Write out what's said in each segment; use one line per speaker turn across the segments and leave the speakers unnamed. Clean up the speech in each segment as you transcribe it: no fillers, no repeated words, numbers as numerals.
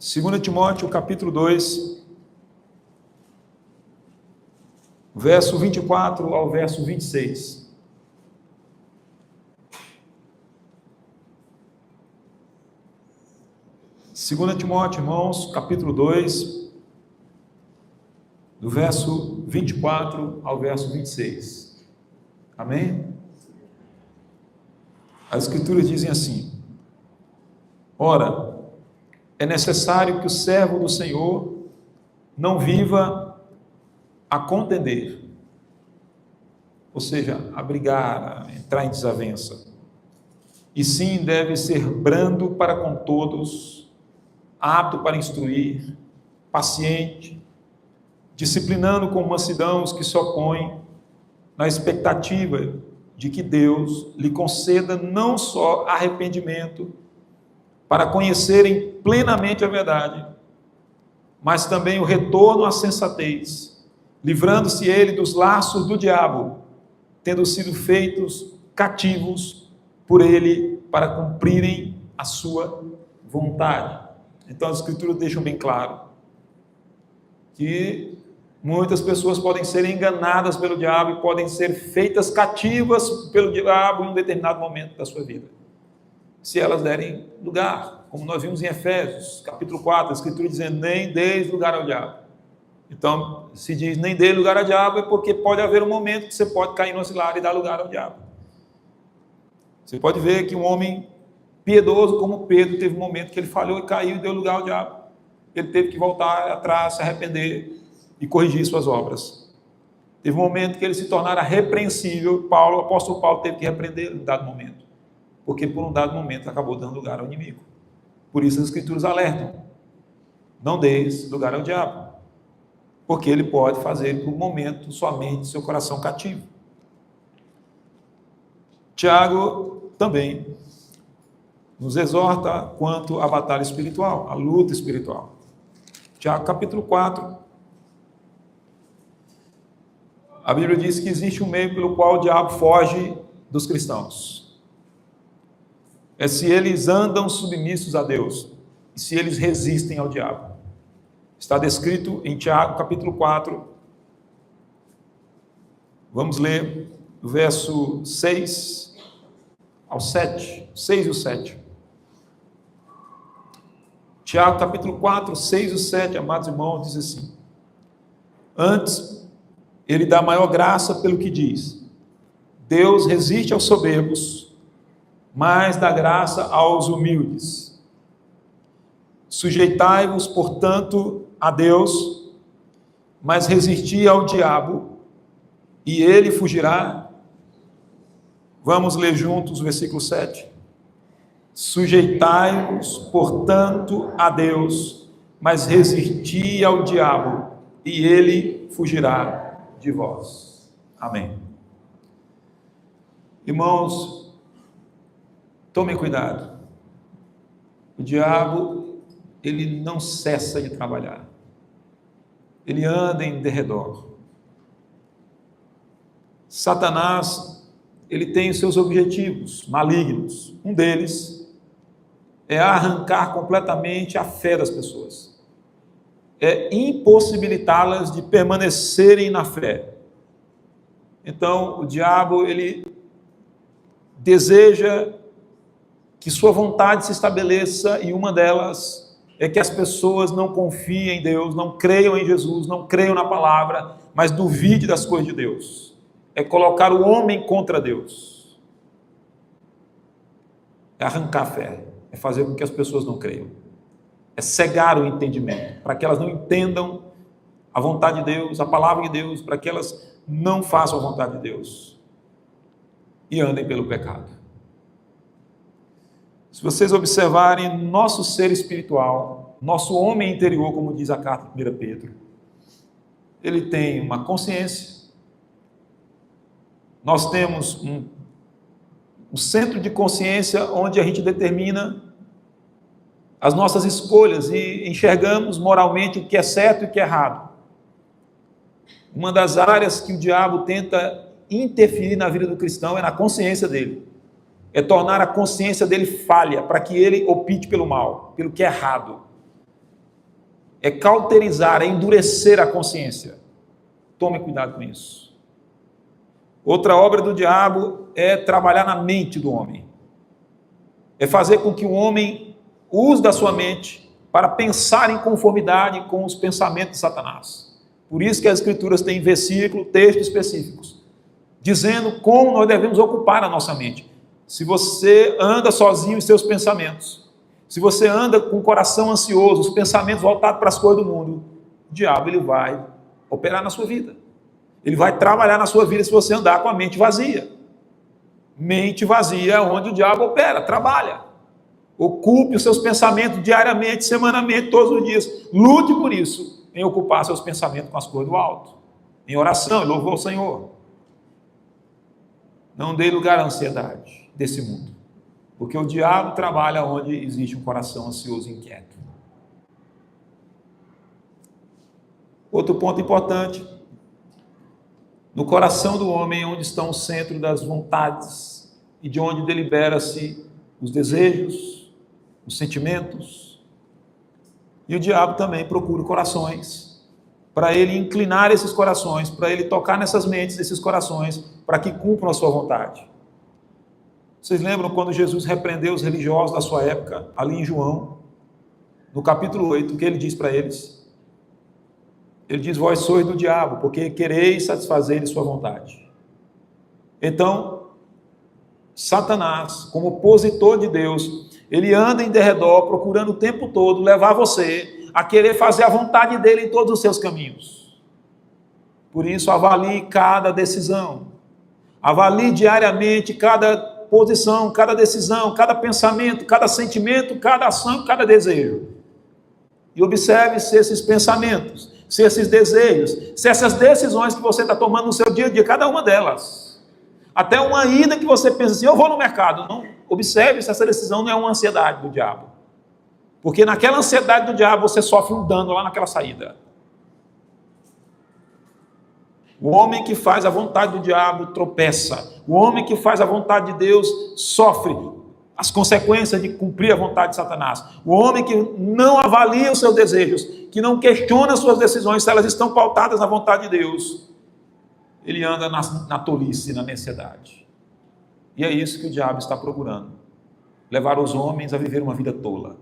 2 Timóteo, capítulo 2, verso 24 ao verso 26. Segunda Timóteo, irmãos, capítulo 2, do verso 24 ao verso 26. Amém? As Escrituras dizem assim: Ora, é necessário que o servo do Senhor não viva a contender, ou seja, a brigar, a entrar em desavença, e sim deve ser brando para com todos, apto para instruir, paciente, disciplinando com mansidão os que se opõem, na expectativa de que Deus lhe conceda não só arrependimento, para conhecerem plenamente a verdade, mas também o retorno à sensatez, livrando-se ele dos laços do diabo, tendo sido feitos cativos por ele para cumprirem a sua vontade. Então as Escrituras deixam bem claro que muitas pessoas podem ser enganadas pelo diabo e podem ser feitas cativas pelo diabo em um determinado momento da sua vida, se elas derem lugar, como nós vimos em Efésios, capítulo 4, a Escritura dizendo, nem deis lugar ao diabo. Então, se diz nem dê lugar ao diabo, é porque pode haver um momento que você pode cair no cilado e dar lugar ao diabo. Você pode ver que um homem piedoso como Pedro, teve um momento que ele falhou e caiu e deu lugar ao diabo. Ele teve que voltar atrás, se arrepender e corrigir suas obras. Teve um momento que ele se tornara repreensível, o apóstolo Paulo teve que repreender em um dado momento, porque por um dado momento acabou dando lugar ao inimigo. Por isso as Escrituras alertam, não deis lugar ao diabo, porque ele pode fazer por um momento somente seu coração cativo. Tiago também nos exorta quanto à batalha espiritual, à luta espiritual. Tiago capítulo 4, a Bíblia diz que existe um meio pelo qual o diabo foge dos cristãos. É se eles andam submissos a Deus, e se eles resistem ao diabo. Está descrito em Tiago, capítulo 4. Vamos ler do verso 6 ao 7. 6 e o 7. Tiago, capítulo 4, 6 e 7, amados irmãos, diz assim: Antes, ele dá maior graça pelo que diz. Deus resiste aos soberbos, mas dá graça aos humildes. Sujeitai-vos, portanto, a Deus, mas resisti ao diabo, e ele fugirá. Vamos ler juntos o versículo 7. Sujeitai-vos, portanto, a Deus, mas resisti ao diabo, e ele fugirá de vós. Amém. Irmãos, tomem cuidado. O diabo, ele não cessa de trabalhar. Ele anda em derredor. Satanás, ele tem os seus objetivos malignos. Um deles é arrancar completamente a fé das pessoas. É impossibilitá-las de permanecerem na fé. Então, o diabo, ele deseja que sua vontade se estabeleça, e uma delas é que as pessoas não confiem em Deus, não creiam em Jesus, não creiam na palavra, mas duvide das coisas de Deus. É colocar o homem contra Deus. É arrancar a fé, é fazer com que as pessoas não creiam. É cegar o entendimento, para que elas não entendam a vontade de Deus, a palavra de Deus, para que elas não façam a vontade de Deus e andem pelo pecado. Se vocês observarem nosso ser espiritual, nosso homem interior, como diz a carta de 1 Pedro, ele tem uma consciência. Nós temos um centro de consciência onde a gente determina as nossas escolhas e enxergamos moralmente o que é certo e o que é errado. Uma das áreas que o diabo tenta interferir na vida do cristão é na consciência dele. É tornar a consciência dele falha, para que ele opte pelo mal, pelo que é errado. é cauterizar, é endurecer a consciência. Tome cuidado com isso. Outra obra do diabo é trabalhar na mente do homem. É fazer com que o homem use da sua mente para pensar em conformidade com os pensamentos de Satanás. Por isso que as Escrituras têm versículos, textos específicos, dizendo como nós devemos ocupar a nossa mente. Se você anda sozinho em seus pensamentos, se você anda com o coração ansioso, os pensamentos voltados para as coisas do mundo, o diabo ele vai operar na sua vida. Ele vai trabalhar na sua vida se você andar com a mente vazia. Mente vazia é onde o diabo opera, trabalha. Ocupe os seus pensamentos diariamente, semanalmente, todos os dias. Lute por isso, em ocupar seus pensamentos com as coisas do alto. Em oração, em louvor ao Senhor. Não dê lugar à ansiedade desse mundo. Porque o diabo trabalha onde existe um coração ansioso e inquieto. Outro ponto importante. No coração do homem, onde estão o centro das vontades e de onde delibera-se os desejos, os sentimentos. E o diabo também procura corações, para ele inclinar esses corações, para ele tocar nessas mentes, nesses corações, para que cumpram a sua vontade. Vocês lembram quando Jesus repreendeu os religiosos da sua época, ali em João, no capítulo 8, o que ele diz para eles? Ele diz, vós sois do diabo, porque quereis satisfazer sua vontade. Então, Satanás, como opositor de Deus, ele anda em derredor, procurando o tempo todo levar você a querer fazer a vontade dele em todos os seus caminhos. Por isso, avalie cada decisão. Avalie diariamente cada posição, cada decisão, cada pensamento, cada sentimento, cada ação, cada desejo. E observe se esses pensamentos, se esses desejos, se essas decisões que você está tomando no seu dia a dia, cada uma delas. Até uma ida que você pensa assim, eu vou no mercado. Não, observe se essa decisão não é uma ansiedade do diabo. Porque naquela ansiedade do diabo você sofre um dano lá naquela saída. O homem que faz a vontade do diabo tropeça. O homem que faz a vontade de Deus sofre as consequências de cumprir a vontade de Satanás. O homem que não avalia os seus desejos, que não questiona as suas decisões, se elas estão pautadas na vontade de Deus, ele anda na tolice, na necessidade. E é isso que o diabo está procurando. Levar os homens a viver uma vida tola.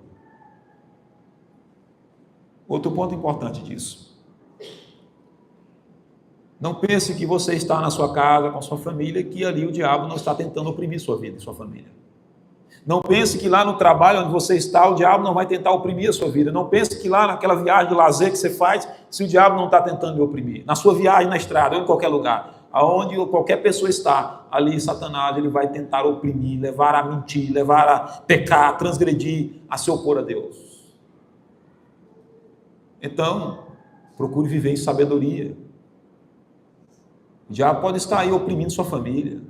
Outro ponto importante disso. Não pense que você está na sua casa, com a sua família, que ali o diabo não está tentando oprimir sua vida e sua família. Não pense que lá no trabalho onde você está, o diabo não vai tentar oprimir a sua vida. Não pense que lá naquela viagem de lazer que você faz, se o diabo não está tentando lhe oprimir. Na sua viagem, na estrada, ou em qualquer lugar, aonde qualquer pessoa está, ali Satanás ele vai tentar oprimir, levar a mentir, levar a pecar, a transgredir, a se opor a Deus. Então, procure viver em sabedoria. O diabo pode estar aí oprimindo sua família,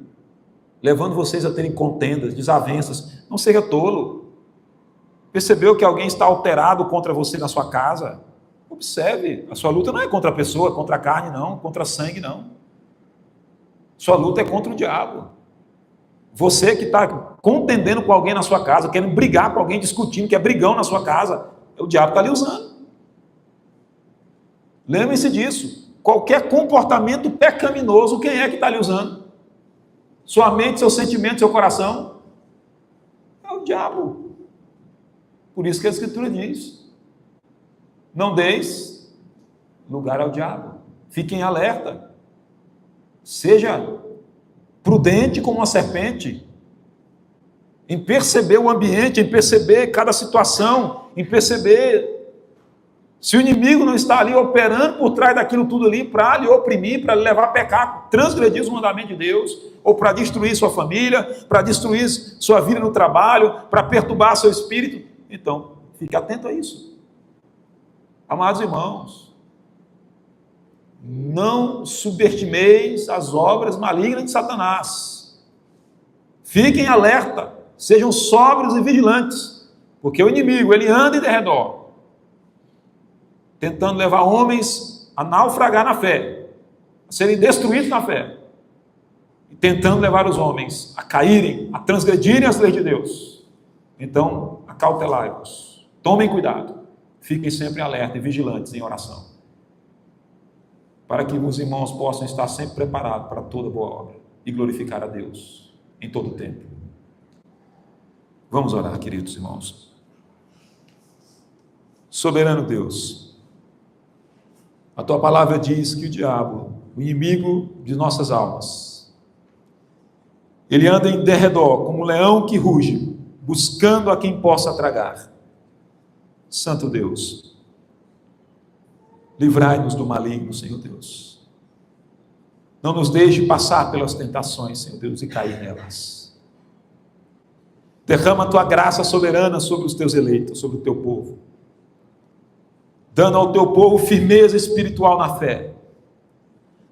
levando vocês a terem contendas, desavenças. Não seja tolo. Percebeu que alguém está alterado contra você na sua casa? Observe, a sua luta não é contra a pessoa, contra a carne não, contra sangue não. Sua luta é contra o diabo. Você que está contendendo com alguém na sua casa, querendo brigar com alguém, discutindo, que é brigão na sua casa, o diabo está ali usando. Lembre-se disso. Qualquer comportamento pecaminoso, quem é que está ali usando? Sua mente, seu sentimento, seu coração? É o diabo. Por isso que a Escritura diz, não deis lugar ao diabo. Fiquem alerta. Seja prudente como uma serpente, em perceber o ambiente, em perceber cada situação, em perceber se o inimigo não está ali operando por trás daquilo tudo ali para lhe oprimir, para lhe levar a pecar, transgredir os mandamentos de Deus, ou para destruir sua família, para destruir sua vida no trabalho, para perturbar seu espírito. Então, fique atento a isso. Amados irmãos, não subestimeis as obras malignas de Satanás. Fiquem alerta, sejam sóbrios e vigilantes, porque o inimigo, ele anda em derredor, tentando levar homens a naufragar na fé, a serem destruídos na fé, e tentando levar os homens a caírem, a transgredirem as leis de Deus. Então, acautelai-vos, tomem cuidado, fiquem sempre alerta e vigilantes em oração, para que os irmãos possam estar sempre preparados para toda boa obra e glorificar a Deus em todo o tempo. Vamos orar, queridos irmãos. Soberano Deus, a tua palavra diz que o diabo, o inimigo de nossas almas, ele anda em derredor como um leão que ruge, buscando a quem possa tragar. Santo Deus, livrai-nos do maligno, Senhor Deus. Não nos deixe passar pelas tentações, Senhor Deus, e cair nelas. Derrama a tua graça soberana sobre os teus eleitos, sobre o teu povo, dando ao teu povo firmeza espiritual na fé,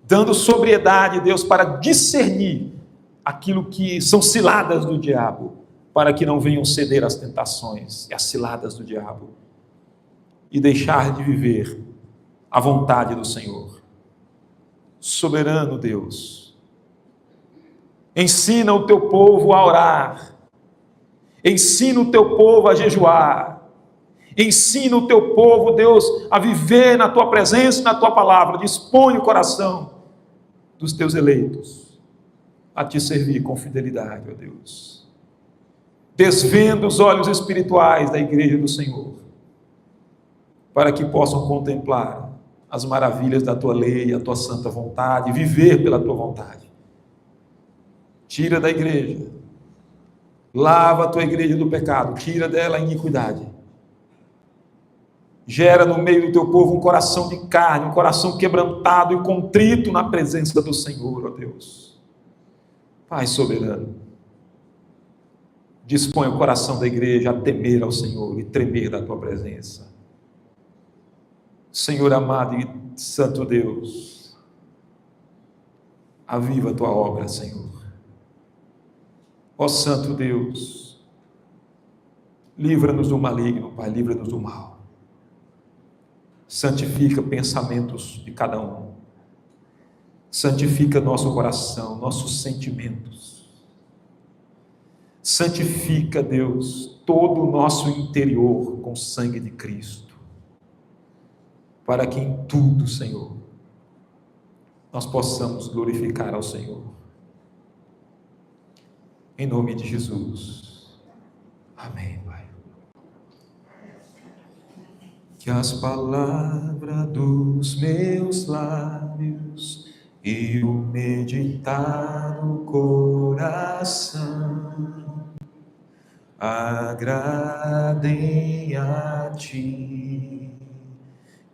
dando sobriedade, Deus, para discernir aquilo que são ciladas do diabo, para que não venham ceder às tentações e às ciladas do diabo, e deixar de viver a vontade do Senhor. Soberano Deus, ensina o teu povo a orar, ensina o teu povo a jejuar, ensina o teu povo, Deus, a viver na tua presença e na tua palavra. Dispõe o coração dos teus eleitos a te servir com fidelidade, ó Deus. Desvenda os olhos espirituais da igreja do Senhor, para que possam contemplar as maravilhas da tua lei, a tua santa vontade, viver pela tua vontade. Tira da igreja, lava a tua igreja do pecado, tira dela a iniquidade. Gera no meio do teu povo um coração de carne, um coração quebrantado e contrito na presença do Senhor, ó Deus. Pai soberano, dispõe o coração da igreja a temer ao Senhor e tremer da tua presença. Senhor amado e santo Deus, aviva a tua obra, Senhor. Ó santo Deus, livra-nos do maligno, Pai, livra-nos do mal. Santifica pensamentos de cada um. Santifica nosso coração, nossos sentimentos. Santifica, Deus, todo o nosso interior com o sangue de Cristo, para que em tudo, Senhor, nós possamos glorificar ao Senhor. Em nome de Jesus. Amém, Pai. Que as palavras dos meus lábios e o meditar no coração agradem a Ti.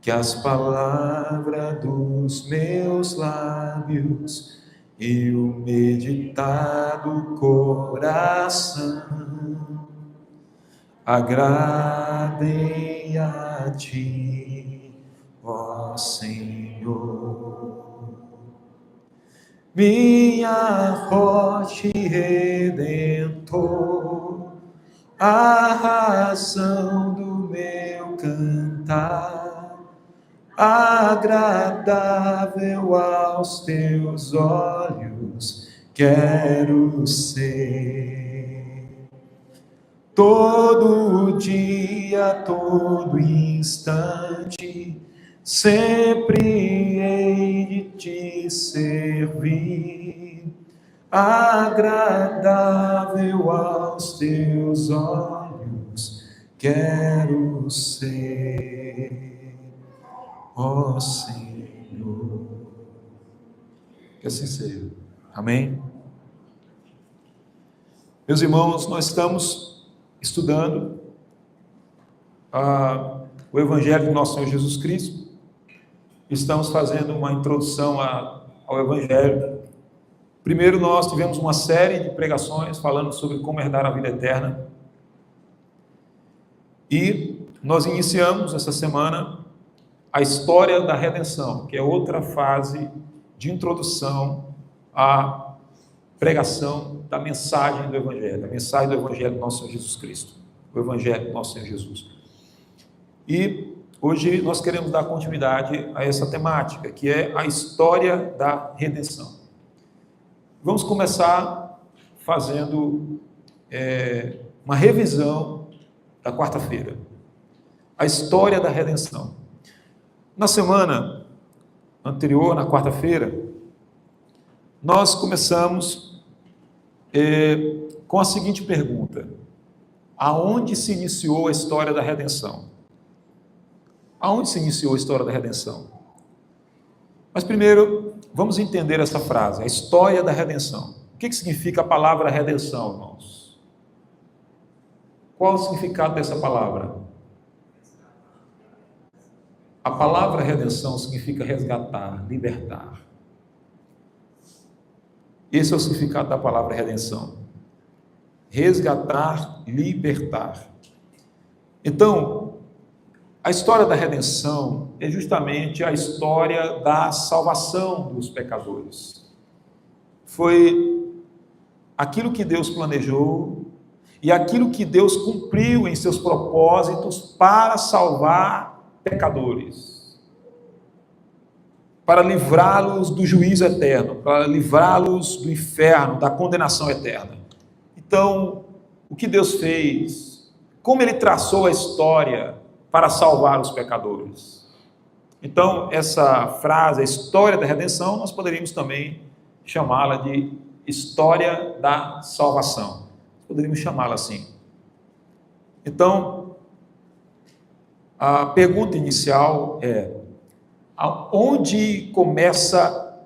Que as palavras dos meus lábios e o meditar do coração agradem a Ti, ó Senhor. Minha rocha e redentor, a razão do meu cantar, agradável aos teus olhos quero ser. Todo dia, todo instante, sempre hei de te servir, agradável aos teus olhos quero ser, ó Senhor. Que assim seja. Amém? Meus irmãos, nós estamos estudando o Evangelho do nosso Senhor Jesus Cristo. Estamos fazendo uma introdução ao Evangelho. Primeiro nós tivemos uma série de pregações falando sobre como herdar a vida eterna. E nós iniciamos essa semana a história da redenção, que é outra fase de introdução à pregação da mensagem do Evangelho, a mensagem do Evangelho do nosso Senhor Jesus Cristo, o Evangelho do nosso Senhor Jesus. E hoje nós queremos dar continuidade a essa temática, que é a história da redenção. Vamos começar fazendo uma revisão da quarta-feira. A história da redenção. Na semana anterior, na quarta-feira, nós começamos com a seguinte pergunta: aonde se iniciou a história da redenção? Aonde se iniciou a história da redenção? Mas primeiro, vamos entender essa frase, a história da redenção. O que significa a palavra redenção, irmãos? Qual o significado dessa palavra? A palavra redenção significa resgatar, libertar. Esse é o significado da palavra redenção. Resgatar, libertar. Então, a história da redenção é justamente a história da salvação dos pecadores. Foi aquilo que Deus planejou e aquilo que Deus cumpriu em seus propósitos para salvar pecadores, para livrá-los do juízo eterno, para livrá-los do inferno, da condenação eterna. Então, o que Deus fez, como Ele traçou a história para salvar os pecadores. Então, essa frase, a história da redenção, nós poderíamos também chamá-la de história da salvação. Poderíamos chamá-la assim. Então, a pergunta inicial é: onde começa,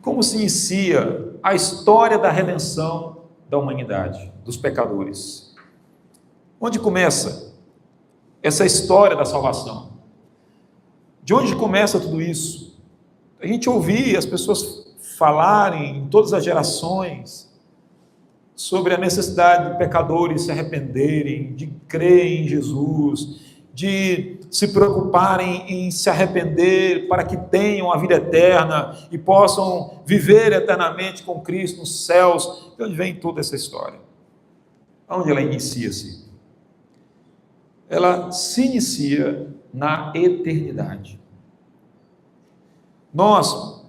como se inicia a história da redenção da humanidade, dos pecadores? Onde começa essa história da salvação? De onde começa tudo isso? A gente ouvia as pessoas falarem em todas as gerações sobre a necessidade de pecadores se arrependerem, de crer em Jesus, de se preocuparem em se arrepender para que tenham a vida eterna e possam viver eternamente com Cristo nos céus. De onde vem toda essa história? Onde ela inicia-se? Ela se inicia na eternidade. Nós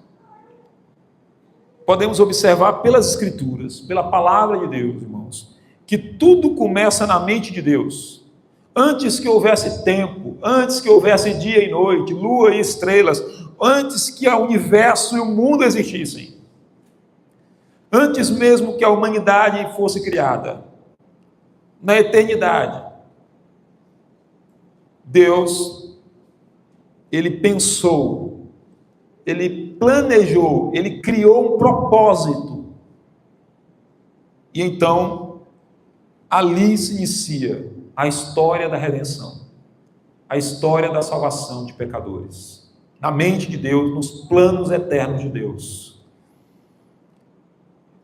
podemos observar pelas Escrituras, pela palavra de Deus, irmãos, que tudo começa na mente de Deus. Antes que houvesse tempo, antes que houvesse dia e noite, lua e estrelas, antes que o universo e o mundo existissem, antes mesmo que a humanidade fosse criada, na eternidade, Deus, Ele pensou, Ele planejou, Ele criou um propósito. E então, ali se inicia a história da redenção, a história da salvação de pecadores, na mente de Deus, nos planos eternos de Deus.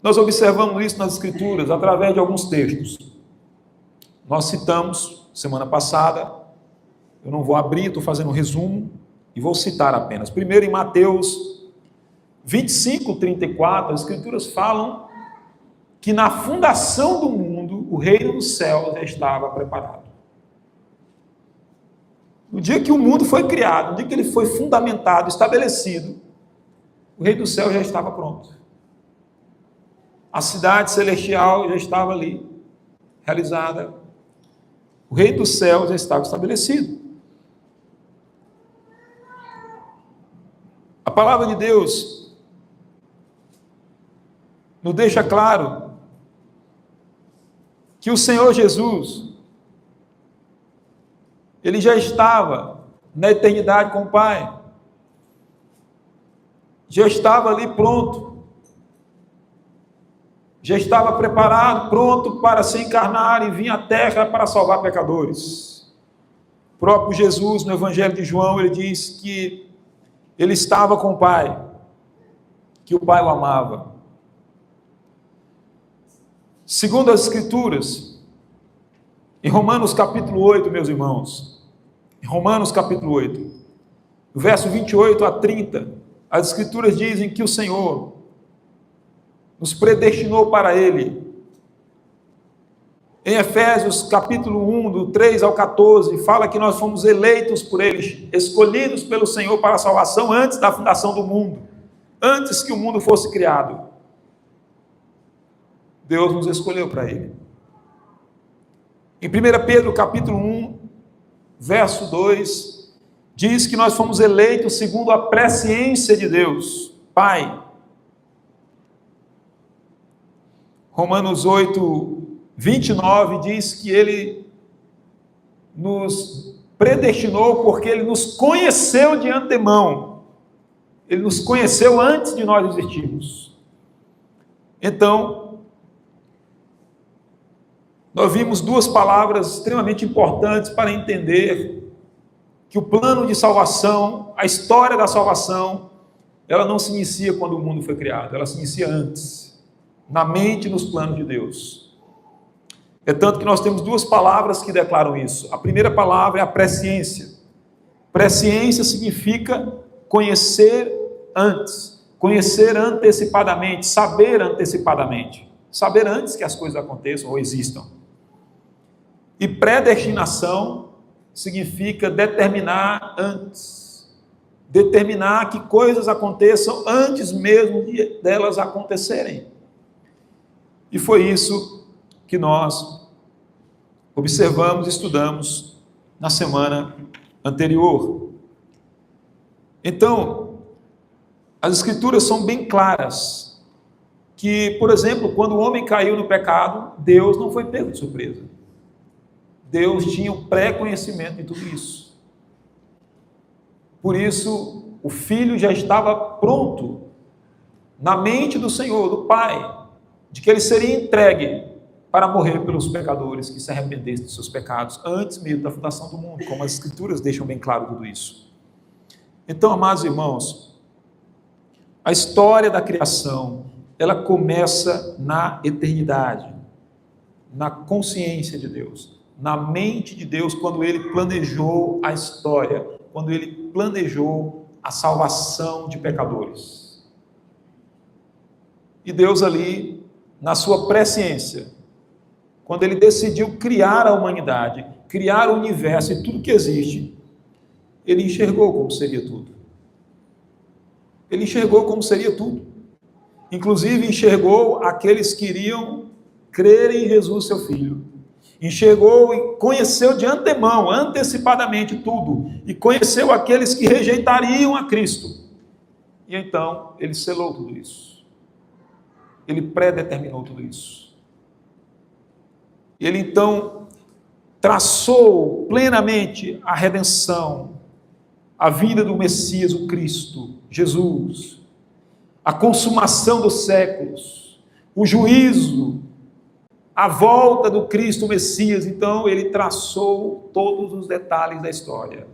Nós observamos isso nas Escrituras, através de alguns textos. Nós citamos, semana passada, eu não vou abrir, estou fazendo um resumo, e vou citar apenas. Primeiro, em Mateus 25, 34, as Escrituras falam que na fundação do mundo, o reino dos céus já estava preparado. No dia que o mundo foi criado, no dia que ele foi fundamentado, estabelecido, o reino dos céus já estava pronto. A cidade celestial já estava ali, realizada. O reino dos céus já estava estabelecido. A palavra de Deus nos deixa claro que o Senhor Jesus, Ele já estava na eternidade com o Pai, já estava ali pronto, já estava preparado, pronto para se encarnar e vir à terra para salvar pecadores. O próprio Jesus, no Evangelho de João, ele diz que ele estava com o Pai, que o Pai o amava. Segundo as Escrituras, em Romanos capítulo 8, meus irmãos, em Romanos capítulo 8, no verso 28 a 30, as Escrituras dizem que o Senhor nos predestinou para Ele. Em Efésios capítulo 1, do 3 ao 14, fala que nós fomos eleitos por Ele, escolhidos pelo Senhor para a salvação antes da fundação do mundo, antes que o mundo fosse criado. Deus nos escolheu para Ele. Em 1 Pedro capítulo 1, verso 2, diz que nós fomos eleitos segundo a presciência de Deus, Pai. Romanos 8, 29 diz que Ele nos predestinou porque Ele nos conheceu de antemão. Ele nos conheceu antes de nós existirmos. Então, nós vimos duas palavras extremamente importantes para entender que o plano de salvação, a história da salvação, ela não se inicia quando o mundo foi criado, ela se inicia antes, na mente e nos planos de Deus. É tanto que nós temos duas palavras que declaram isso. A primeira palavra é a presciência. Presciência significa conhecer antes, conhecer antecipadamente, saber antecipadamente, saber antes que as coisas aconteçam ou existam. E predestinação significa determinar antes, determinar que coisas aconteçam antes mesmo delas acontecerem. E foi isso que nós observamos e estudamos na semana anterior. Então, as Escrituras são bem claras que, por exemplo, quando o homem caiu no pecado, Deus não foi pego de surpresa. Deus tinha um pré-conhecimento de tudo isso. Por isso, o Filho já estava pronto na mente do Senhor, do Pai, de que ele seria entregue para morrer pelos pecadores que se arrependessem de seus pecados, antes mesmo da fundação do mundo, como as Escrituras deixam bem claro tudo isso. Então, amados irmãos, a história da criação, ela começa na eternidade, na consciência de Deus, na mente de Deus, quando Ele planejou a história, quando Ele planejou a salvação de pecadores. E Deus ali, na sua presciência, quando Ele decidiu criar a humanidade, criar o universo e tudo que existe, Ele enxergou como seria tudo. Ele enxergou como seria tudo. Inclusive enxergou aqueles que iriam crer em Jesus, seu Filho. Enxergou e conheceu de antemão, antecipadamente tudo. E conheceu aqueles que rejeitariam a Cristo. E então, Ele selou tudo isso. Ele predeterminou tudo isso. Ele então traçou plenamente a redenção, a vinda do Messias, o Cristo, Jesus, a consumação dos séculos, o juízo, a volta do Cristo, o Messias. Então ele traçou todos os detalhes da história.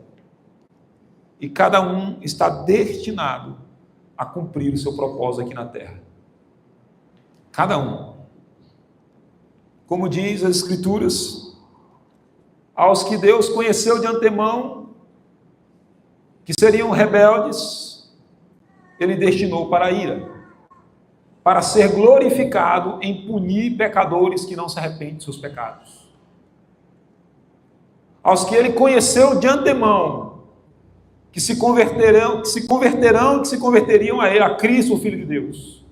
E cada um está destinado a cumprir o seu propósito aqui na terra. Cada um. Como diz as Escrituras, aos que Deus conheceu de antemão, que seriam rebeldes, Ele destinou para a ira, para ser glorificado em punir pecadores que não se arrependem de seus pecados. Aos que Ele conheceu de antemão, que se converteriam a Ele, a Cristo, o Filho de Deus.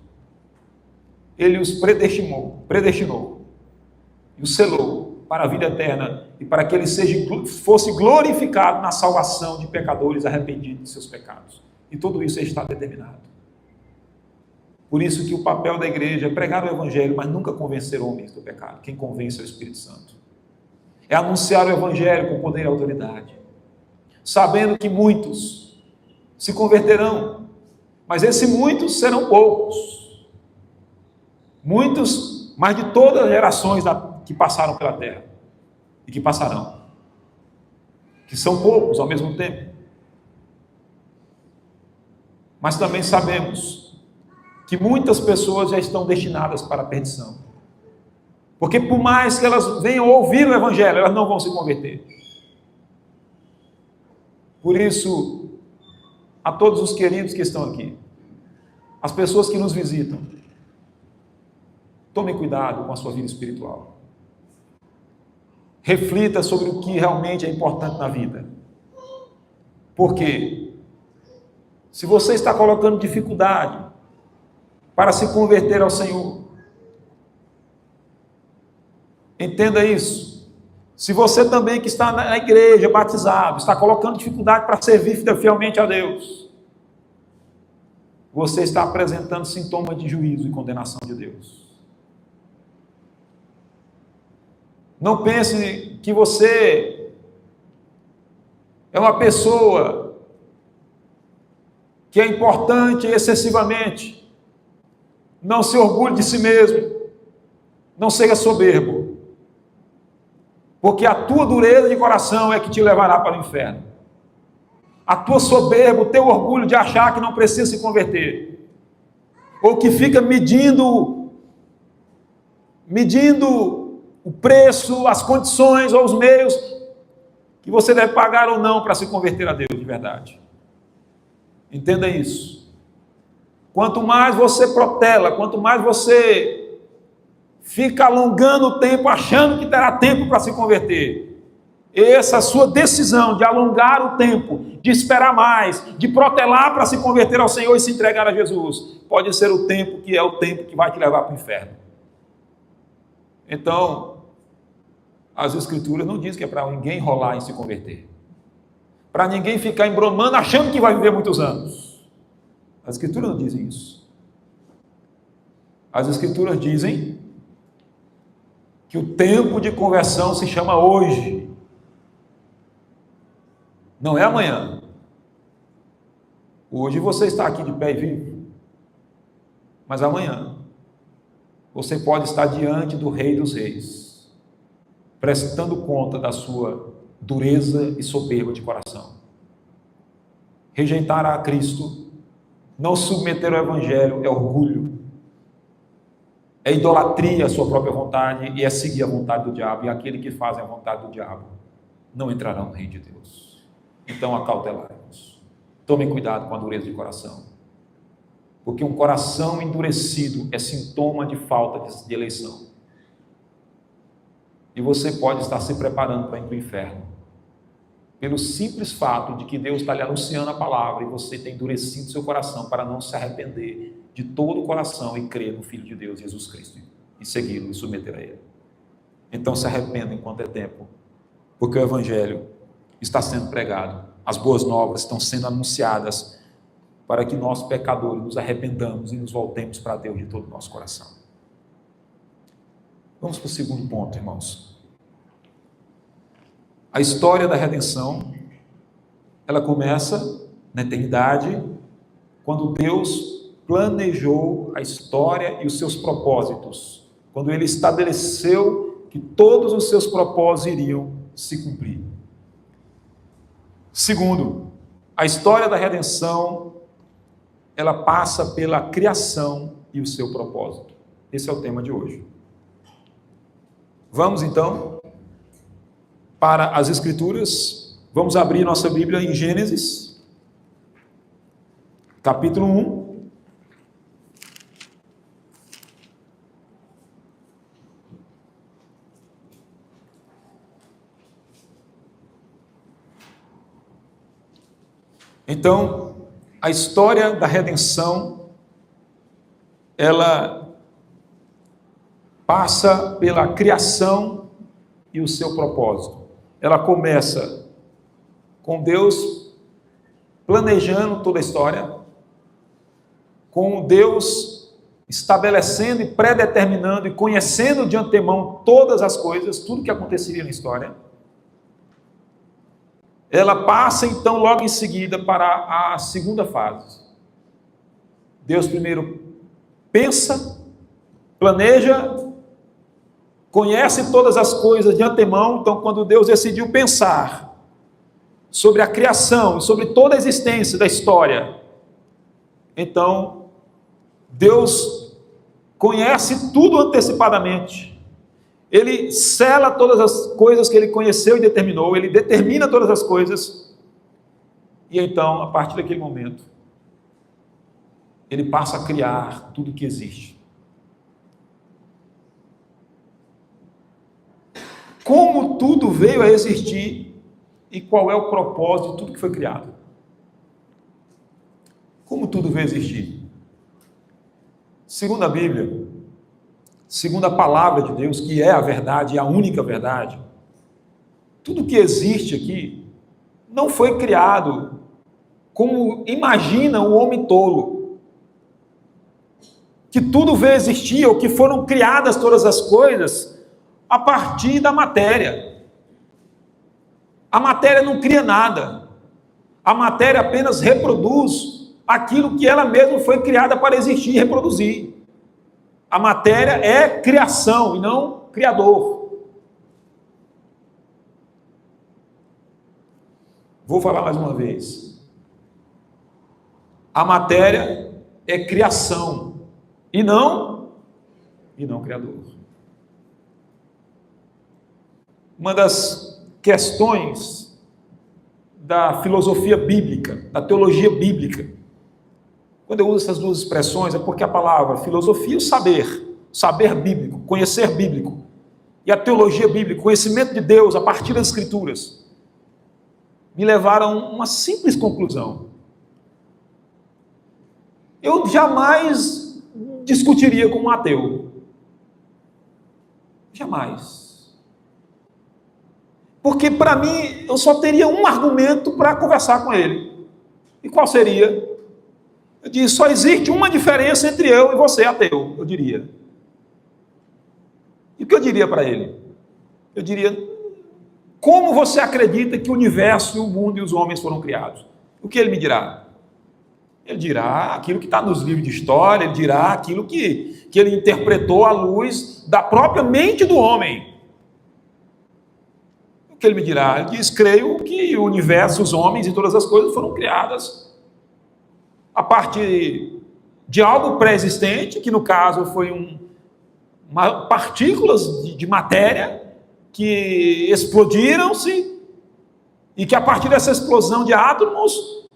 Ele os predestinou e os selou para a vida eterna e para que ele fosse glorificado na salvação de pecadores arrependidos de seus pecados. E tudo isso está determinado. Por isso que o papel da igreja é pregar o Evangelho, mas nunca convencer homens do pecado. Quem convence é o Espírito Santo. É anunciar o Evangelho com poder e autoridade, sabendo que muitos se converterão, mas esses muitos serão poucos. Muitos, mas de todas as gerações que passaram pela terra e que passarão, que são poucos ao mesmo tempo. Mas também sabemos que muitas pessoas já estão destinadas para a perdição, porque por mais que elas venham ouvir o Evangelho, elas não vão se converter. Por isso, a todos os queridos que estão aqui, as pessoas que nos visitam, tome cuidado com a sua vida espiritual. Reflita sobre o que realmente é importante na vida. Porque se você está colocando dificuldade para se converter ao Senhor, entenda isso. Se você também que está na igreja, batizado, está colocando dificuldade para servir fielmente a Deus, você está apresentando sintomas de juízo e condenação de Deus. Não pense que você é uma pessoa que é importante excessivamente. Não se orgulhe de si mesmo. Não seja soberbo. Porque a tua dureza de coração é que te levará para o inferno. A tua soberba, o teu orgulho de achar que não precisa se converter. Ou que fica medindo o preço, as condições ou os meios que você deve pagar ou não para se converter a Deus de verdade. Entenda isso. Quanto mais você protela, quanto mais você fica alongando o tempo, achando que terá tempo para se converter, essa sua decisão de alongar o tempo, de esperar mais, de protelar para se converter ao Senhor e se entregar a Jesus, pode ser o tempo que é o tempo que vai te levar para o inferno. Então, as Escrituras não dizem que é para ninguém enrolar em se converter, para ninguém ficar embromando achando que vai viver muitos anos. As Escrituras não dizem isso. As Escrituras dizem que o tempo de conversão se chama hoje, não é amanhã. Hoje você está aqui de pé e vivo, mas amanhã você pode estar diante do Rei dos Reis, prestando conta da sua dureza e soberba de coração. Rejeitar a Cristo, não submeter ao Evangelho é orgulho, é idolatria à sua própria vontade e é seguir a vontade do diabo, e aquele que faz a vontade do diabo não entrará no reino de Deus. Então acautelai-vos. Tomem cuidado com a dureza de coração, porque um coração endurecido é sintoma de falta de eleição. E você pode estar se preparando para ir para o inferno, pelo simples fato de que Deus está lhe anunciando a palavra e você tem endurecido seu coração para não se arrepender de todo o coração e crer no Filho de Deus, Jesus Cristo, e segui-lo e submeter a Ele. Então se arrependa enquanto é tempo, porque o Evangelho está sendo pregado, as boas novas estão sendo anunciadas, para que nós pecadores nos arrependamos e nos voltemos para Deus de todo o nosso coração. Vamos para o segundo ponto, irmãos. A história da redenção, ela começa na eternidade, quando Deus planejou a história e os seus propósitos, quando Ele estabeleceu que todos os seus propósitos iriam se cumprir. Segundo, a história da redenção, ela passa pela criação e o seu propósito. Esse é o tema de hoje. Vamos então para as Escrituras. Vamos abrir nossa Bíblia em Gênesis, capítulo 1. Então, a história da redenção, ela passa pela criação e o seu propósito. Ela começa com Deus planejando toda a história, com Deus estabelecendo e predeterminando e conhecendo de antemão todas as coisas, tudo que aconteceria na história. Ela passa então logo em seguida para a segunda fase. Deus primeiro pensa, planeja, conhece todas as coisas de antemão. Então, quando Deus decidiu pensar sobre a criação, sobre toda a existência da história, então Deus conhece tudo antecipadamente. Ele sela todas as coisas que Ele conheceu e determinou, Ele determina todas as coisas, e então, a partir daquele momento, Ele passa a criar tudo que existe. Como tudo veio a existir e qual é o propósito de tudo que foi criado? Como tudo veio a existir? Segundo a Bíblia, segundo a palavra de Deus, que é a verdade, a única verdade, tudo que existe aqui não foi criado como imagina o homem tolo. Que tudo veio existir, ou que foram criadas todas as coisas a partir da matéria. A matéria não cria nada. A matéria apenas reproduz aquilo que ela mesma foi criada para existir e reproduzir. A matéria é criação e não criador. Vou falar mais uma vez. A matéria é criação e não criador. Uma das questões da filosofia bíblica, da teologia bíblica, quando eu uso essas duas expressões, é porque a palavra filosofia, o saber bíblico, conhecer bíblico, e a teologia bíblica, conhecimento de Deus a partir das Escrituras, me levaram a uma simples conclusão. Eu jamais discutiria com um ateu. Jamais. Porque para mim, eu só teria um argumento para conversar com ele. E qual seria? Eu disse, só existe uma diferença entre eu e você, ateu, eu diria. E o que eu diria para ele? Eu diria, como você acredita que o universo, o mundo e os homens foram criados? O que ele me dirá? Ele dirá aquilo que está nos livros de história, ele dirá aquilo que ele interpretou à luz da própria mente do homem. O que ele me dirá? Ele diz, creio que o universo, os homens e todas as coisas foram criadas a partir de algo pré-existente, que no caso foi partículas de matéria que explodiram-se e que a partir dessa explosão de átomos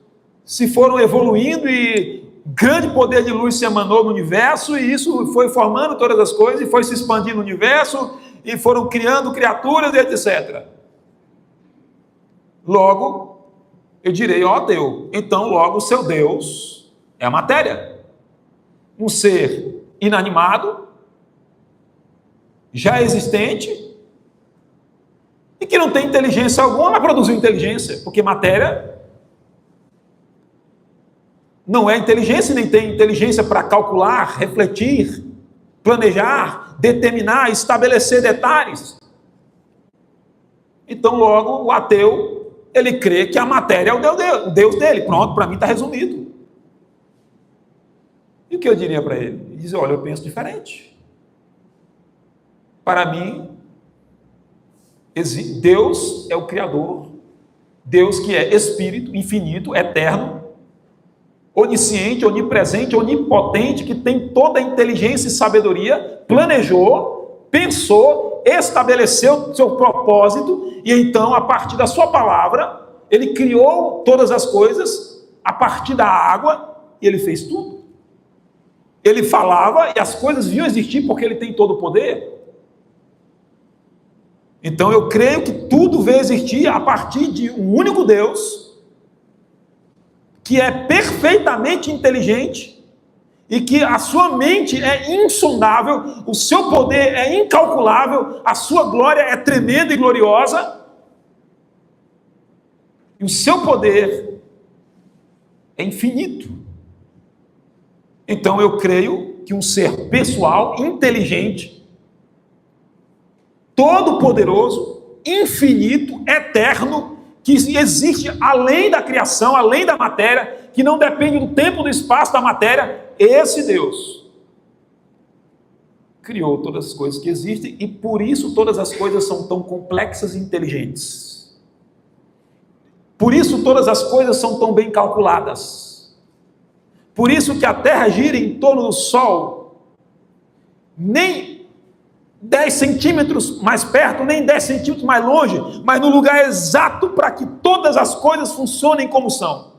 se foram evoluindo e grande poder de luz se emanou no universo e isso foi formando todas as coisas e foi se expandindo no universo e foram criando criaturas e etc. Logo, eu direi, ó Deus, então logo o seu Deus é a matéria. Um ser inanimado, já existente, e que não tem inteligência alguma, mas produziu inteligência, porque matéria não é inteligência, nem tem inteligência para calcular, refletir, planejar, determinar, estabelecer detalhes. Então logo o ateu, ele crê que a matéria é o Deus dele. Pronto, para mim está resumido. E o que eu diria para ele? Ele diz, olha, eu penso diferente. Para mim, Deus é o Criador. Deus que é Espírito, infinito, eterno, onisciente, onipresente, onipotente, que tem toda a inteligência e sabedoria, planejou, pensou, estabeleceu seu propósito, e então, a partir da sua palavra, ele criou todas as coisas, a partir da água, e ele fez tudo. Ele falava, e as coisas vinham existir, porque ele tem todo o poder. Então, eu creio que tudo veio existir a partir de um único Deus, que é perfeitamente inteligente, e que a sua mente é insondável, o seu poder é incalculável, a sua glória é tremenda e gloriosa, e o seu poder é infinito. Então eu creio que um ser pessoal, inteligente, todo-poderoso, infinito, eterno, que existe além da criação, além da matéria, que não depende do tempo, do espaço, da matéria, esse Deus criou todas as coisas que existem e por isso todas as coisas são tão complexas e inteligentes. Por isso todas as coisas são tão bem calculadas. Por isso que a Terra gira em torno do Sol, nem 10 centímetros mais perto, nem 10 centímetros mais longe, mas no lugar exato para que todas as coisas funcionem como são.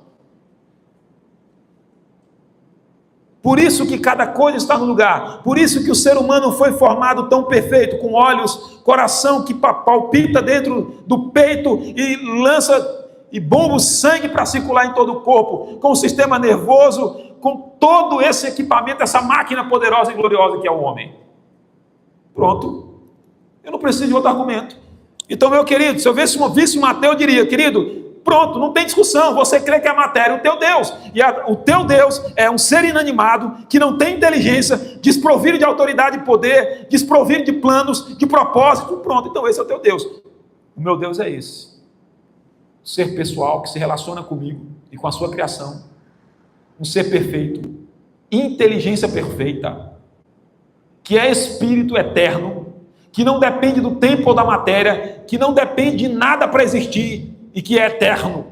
Por isso que cada coisa está no lugar. Por isso que o ser humano foi formado tão perfeito, com olhos, coração que palpita dentro do peito e lança e bomba o sangue para circular em todo o corpo, com o sistema nervoso, com todo esse equipamento, essa máquina poderosa e gloriosa que é o homem. Pronto. Eu não preciso de outro argumento. Então, meu querido, se eu visse um ateu, eu diria, querido, pronto, não tem discussão, você crê que a matéria é o teu Deus, e o teu Deus é um ser inanimado, que não tem inteligência, desprovido de autoridade e poder, desprovido de planos, de propósito, pronto, então esse é o teu Deus. O meu Deus é esse, ser pessoal, que se relaciona comigo e com a sua criação, um ser perfeito, inteligência perfeita, que é espírito eterno, que não depende do tempo ou da matéria, que não depende de nada para existir, e que é eterno,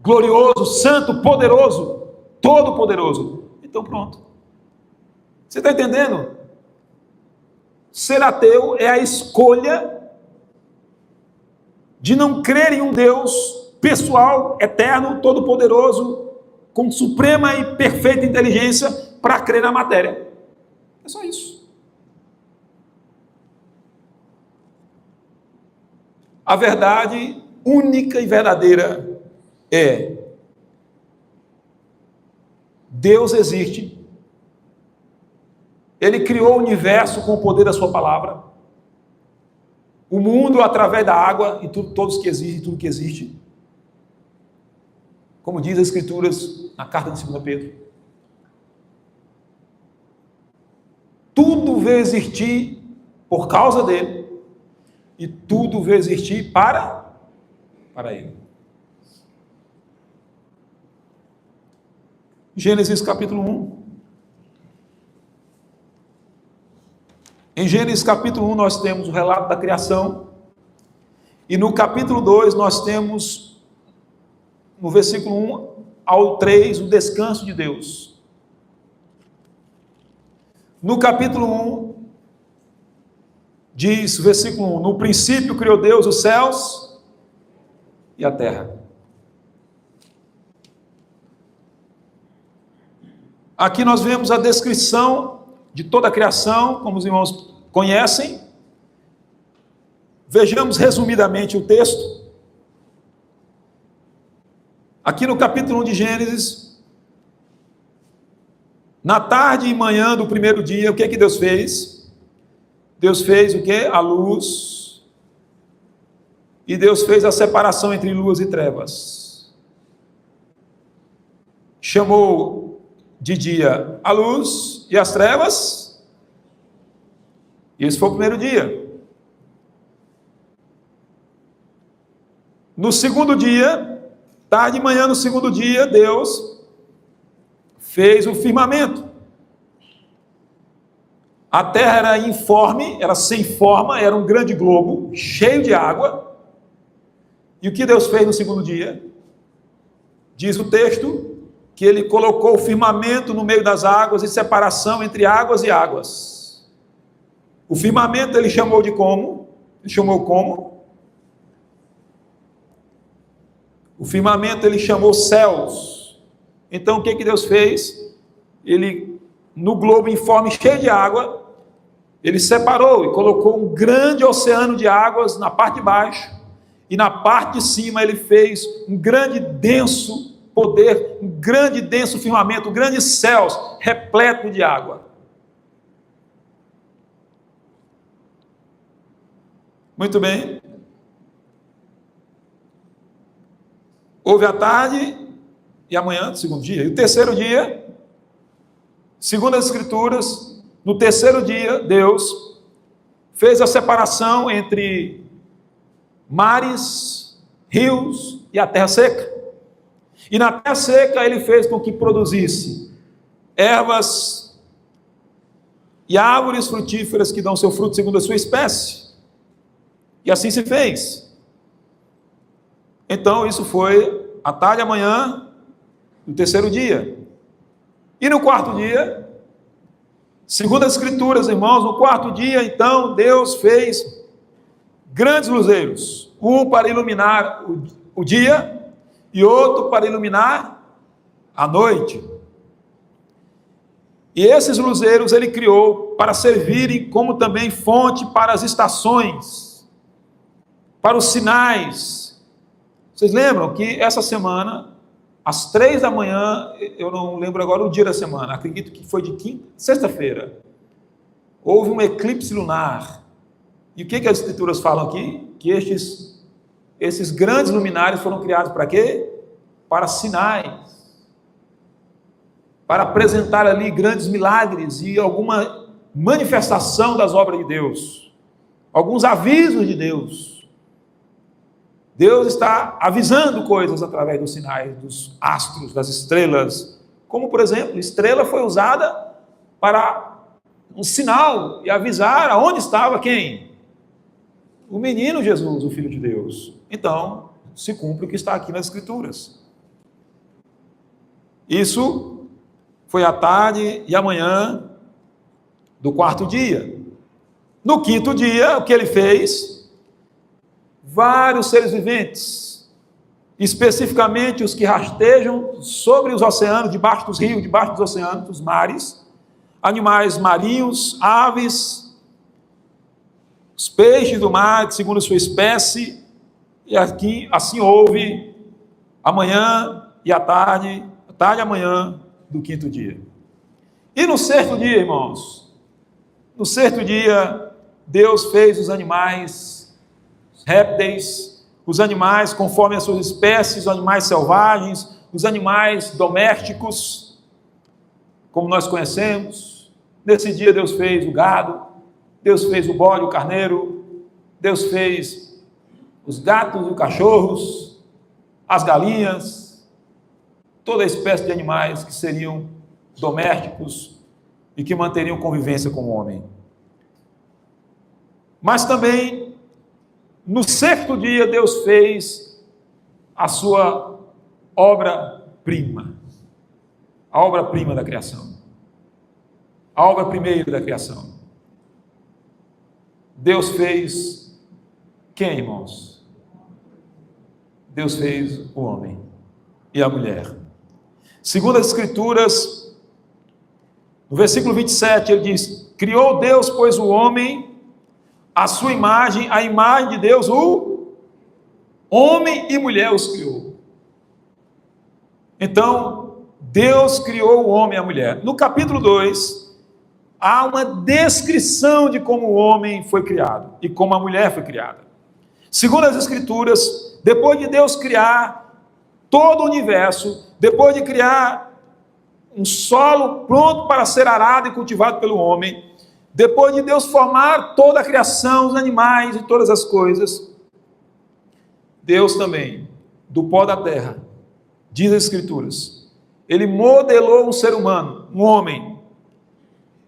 glorioso, santo, poderoso, todo-poderoso. Então pronto. Você está entendendo? Ser ateu é a escolha de não crer em um Deus pessoal, eterno, todo-poderoso, com suprema e perfeita inteligência, para crer na matéria. É só isso. A verdade única e verdadeira é: Deus existe, Ele criou o universo com o poder da sua palavra, o mundo através da água e todos que existem, tudo que existe, como diz as Escrituras na carta de 2 Pedro. Tudo veio existir por causa dele, e tudo veio existir para ele. Gênesis capítulo 1. Em Gênesis capítulo 1 nós temos o relato da criação, e no capítulo 2 nós temos, no versículo 1 ao 3, o descanso de Deus. No capítulo 1, diz, versículo 1, no princípio criou Deus os céus e a terra. Aqui nós vemos a descrição de toda a criação, como os irmãos conhecem. Vejamos resumidamente o texto. Aqui no capítulo 1 de Gênesis, na tarde e manhã do primeiro dia, o que é que Deus fez? Deus fez o quê? A luz. E Deus fez a separação entre luz e trevas. Chamou de dia a luz e as trevas. Esse foi o primeiro dia. No segundo dia, tarde e manhã no segundo dia, Deus fez o firmamento. A terra era informe, era sem forma, era um grande globo, cheio de água. E o que Deus fez no segundo dia? Diz o texto que ele colocou o firmamento no meio das águas e separação entre águas e águas. O firmamento ele chamou de como? Ele chamou como? O firmamento ele chamou céus. Então o que Deus fez? Ele, no globo informe cheio de água, ele separou e colocou um grande oceano de águas na parte de baixo, e na parte de cima ele fez um grande denso poder, um grande denso firmamento, um grande céus repleto de água. Muito bem. Houve a tarde e a manhã do segundo dia. E o terceiro dia, segundo as Escrituras, no terceiro dia, Deus fez a separação entre mares, rios e a terra seca. E na terra seca ele fez com que produzisse ervas e árvores frutíferas que dão seu fruto segundo a sua espécie. E assim se fez. Então isso foi à tarde e à manhã do terceiro dia. E no quarto dia, segundo as Escrituras, irmãos, no quarto dia, então, Deus fez grandes luzeiros, um para iluminar o dia e outro para iluminar a noite. E esses luzeiros ele criou para servirem como também fonte para as estações, para os sinais. Vocês lembram que essa semana, às 3 da manhã, eu não lembro agora o dia da semana, acredito que foi de sexta-feira, houve um eclipse lunar. E o que as Escrituras falam aqui? que esses grandes luminares foram criados para quê? Para sinais, para apresentar ali grandes milagres e alguma manifestação das obras de Deus, alguns avisos de Deus. Deus está avisando coisas através dos sinais, dos astros, das estrelas, como por exemplo, estrela foi usada para um sinal e avisar aonde estava quem? O menino Jesus, o Filho de Deus. Então, se cumpre o que está aqui nas Escrituras. Isso foi a tarde e a manhã do quarto dia. No quinto dia, o que ele fez? Vários seres viventes, especificamente os que rastejam sobre os oceanos, debaixo dos rios, debaixo dos oceanos, dos mares, animais marinhos, aves, os peixes do mar, segundo sua espécie, e aqui, assim houve a manhã e a tarde e a manhã do quinto dia. E no sexto dia, irmãos, no sexto dia, Deus fez os animais, os répteis, os animais conforme as suas espécies, os animais selvagens, os animais domésticos, como nós conhecemos. Nesse dia Deus fez o gado, Deus fez o bode, o carneiro, Deus fez os gatos e os cachorros, as galinhas, toda a espécie de animais que seriam domésticos e que manteriam convivência com o homem. Mas também, no sexto dia, Deus fez a sua obra-prima, a obra-prima da criação, a obra primeira da criação. Deus fez quem, irmãos? Deus fez o homem e a mulher. Segundo as Escrituras, no versículo 27, ele diz: criou Deus, pois, o homem, a sua imagem, a imagem de Deus, o homem e mulher os criou. Então, Deus criou o homem e a mulher. No capítulo 2, há uma descrição de como o homem foi criado e como a mulher foi criada. Segundo as Escrituras, depois de Deus criar todo o universo, depois de criar um solo pronto para ser arado e cultivado pelo homem, depois de Deus formar toda a criação, os animais e todas as coisas, Deus também, do pó da terra, diz as Escrituras, ele modelou um ser humano, um homem,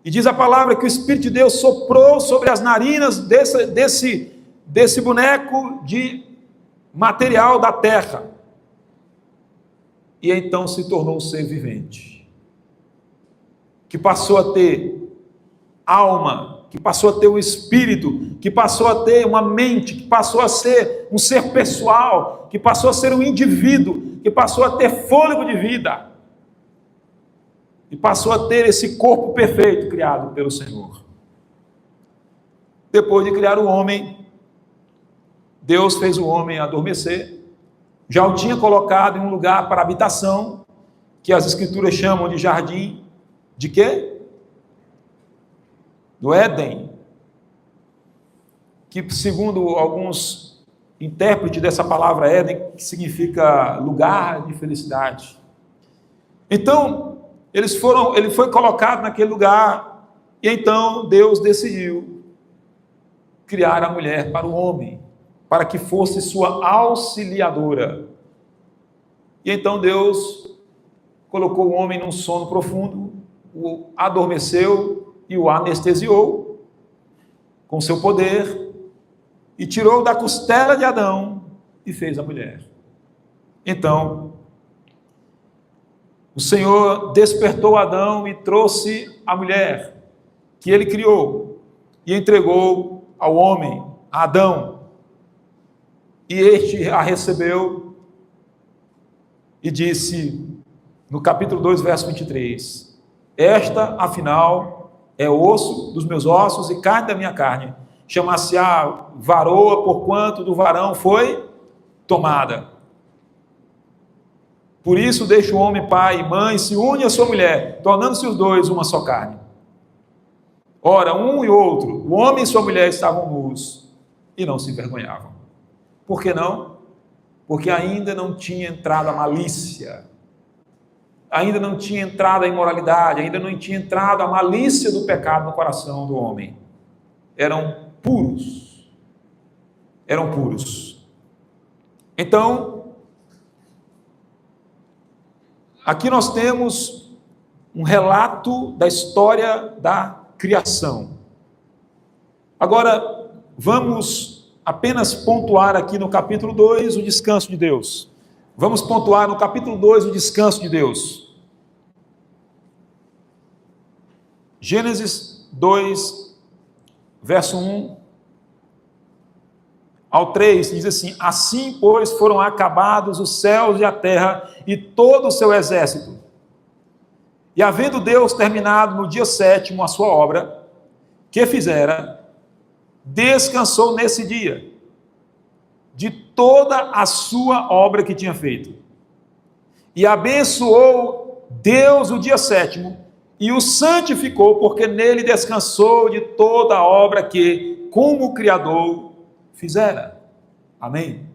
e diz a palavra que o Espírito de Deus soprou sobre as narinas desse boneco de material da terra, e então se tornou um ser vivente, que passou a ter alma, que passou a ter um espírito, que passou a ter uma mente, que passou a ser um ser pessoal, que passou a ser um indivíduo, que passou a ter fôlego de vida, e passou a ter esse corpo perfeito criado pelo Senhor. Depois de criar o homem, Deus fez o homem adormecer, já o tinha colocado em um lugar para habitação, que as Escrituras chamam de jardim, de quê? Do Éden, que segundo alguns intérpretes dessa palavra Éden, que significa lugar de felicidade. Então, ele foi colocado naquele lugar, e então Deus decidiu criar a mulher para o homem, para que fosse sua auxiliadora. E então Deus colocou o homem num sono profundo, o adormeceu e o anestesiou com seu poder, e tirou da costela de Adão e fez a mulher. Então, o Senhor despertou Adão e trouxe a mulher que ele criou e entregou ao homem, a Adão. E este a recebeu e disse, no capítulo 2, verso 23, esta, afinal, é osso dos meus ossos e carne da minha carne. Chamar-se-á varoa, porquanto do varão foi tomada. Por isso deixa o homem pai e mãe, se une à sua mulher, tornando-se os dois uma só carne. Ora, um e outro, o homem e sua mulher estavam nus e não se envergonhavam. Por que não? Porque ainda não tinha entrado a malícia, ainda não tinha entrado a imoralidade, ainda não tinha entrado a malícia do pecado no coração do homem. Eram puros. Eram puros. Então, aqui nós temos um relato da história da criação. Agora, vamos apenas pontuar aqui no capítulo 2 o descanso de Deus. Vamos pontuar no capítulo 2 o descanso de Deus. Gênesis 2, verso 1 ao 3, diz assim: assim, pois, foram acabados os céus e a terra e todo o seu exército. E havendo Deus terminado no dia 7º a sua obra, que fizera, descansou nesse dia, de toda a sua obra que tinha feito. E abençoou Deus o dia 7º, e o santificou, porque nele descansou de toda a obra que, como Criador, fizera. Amém?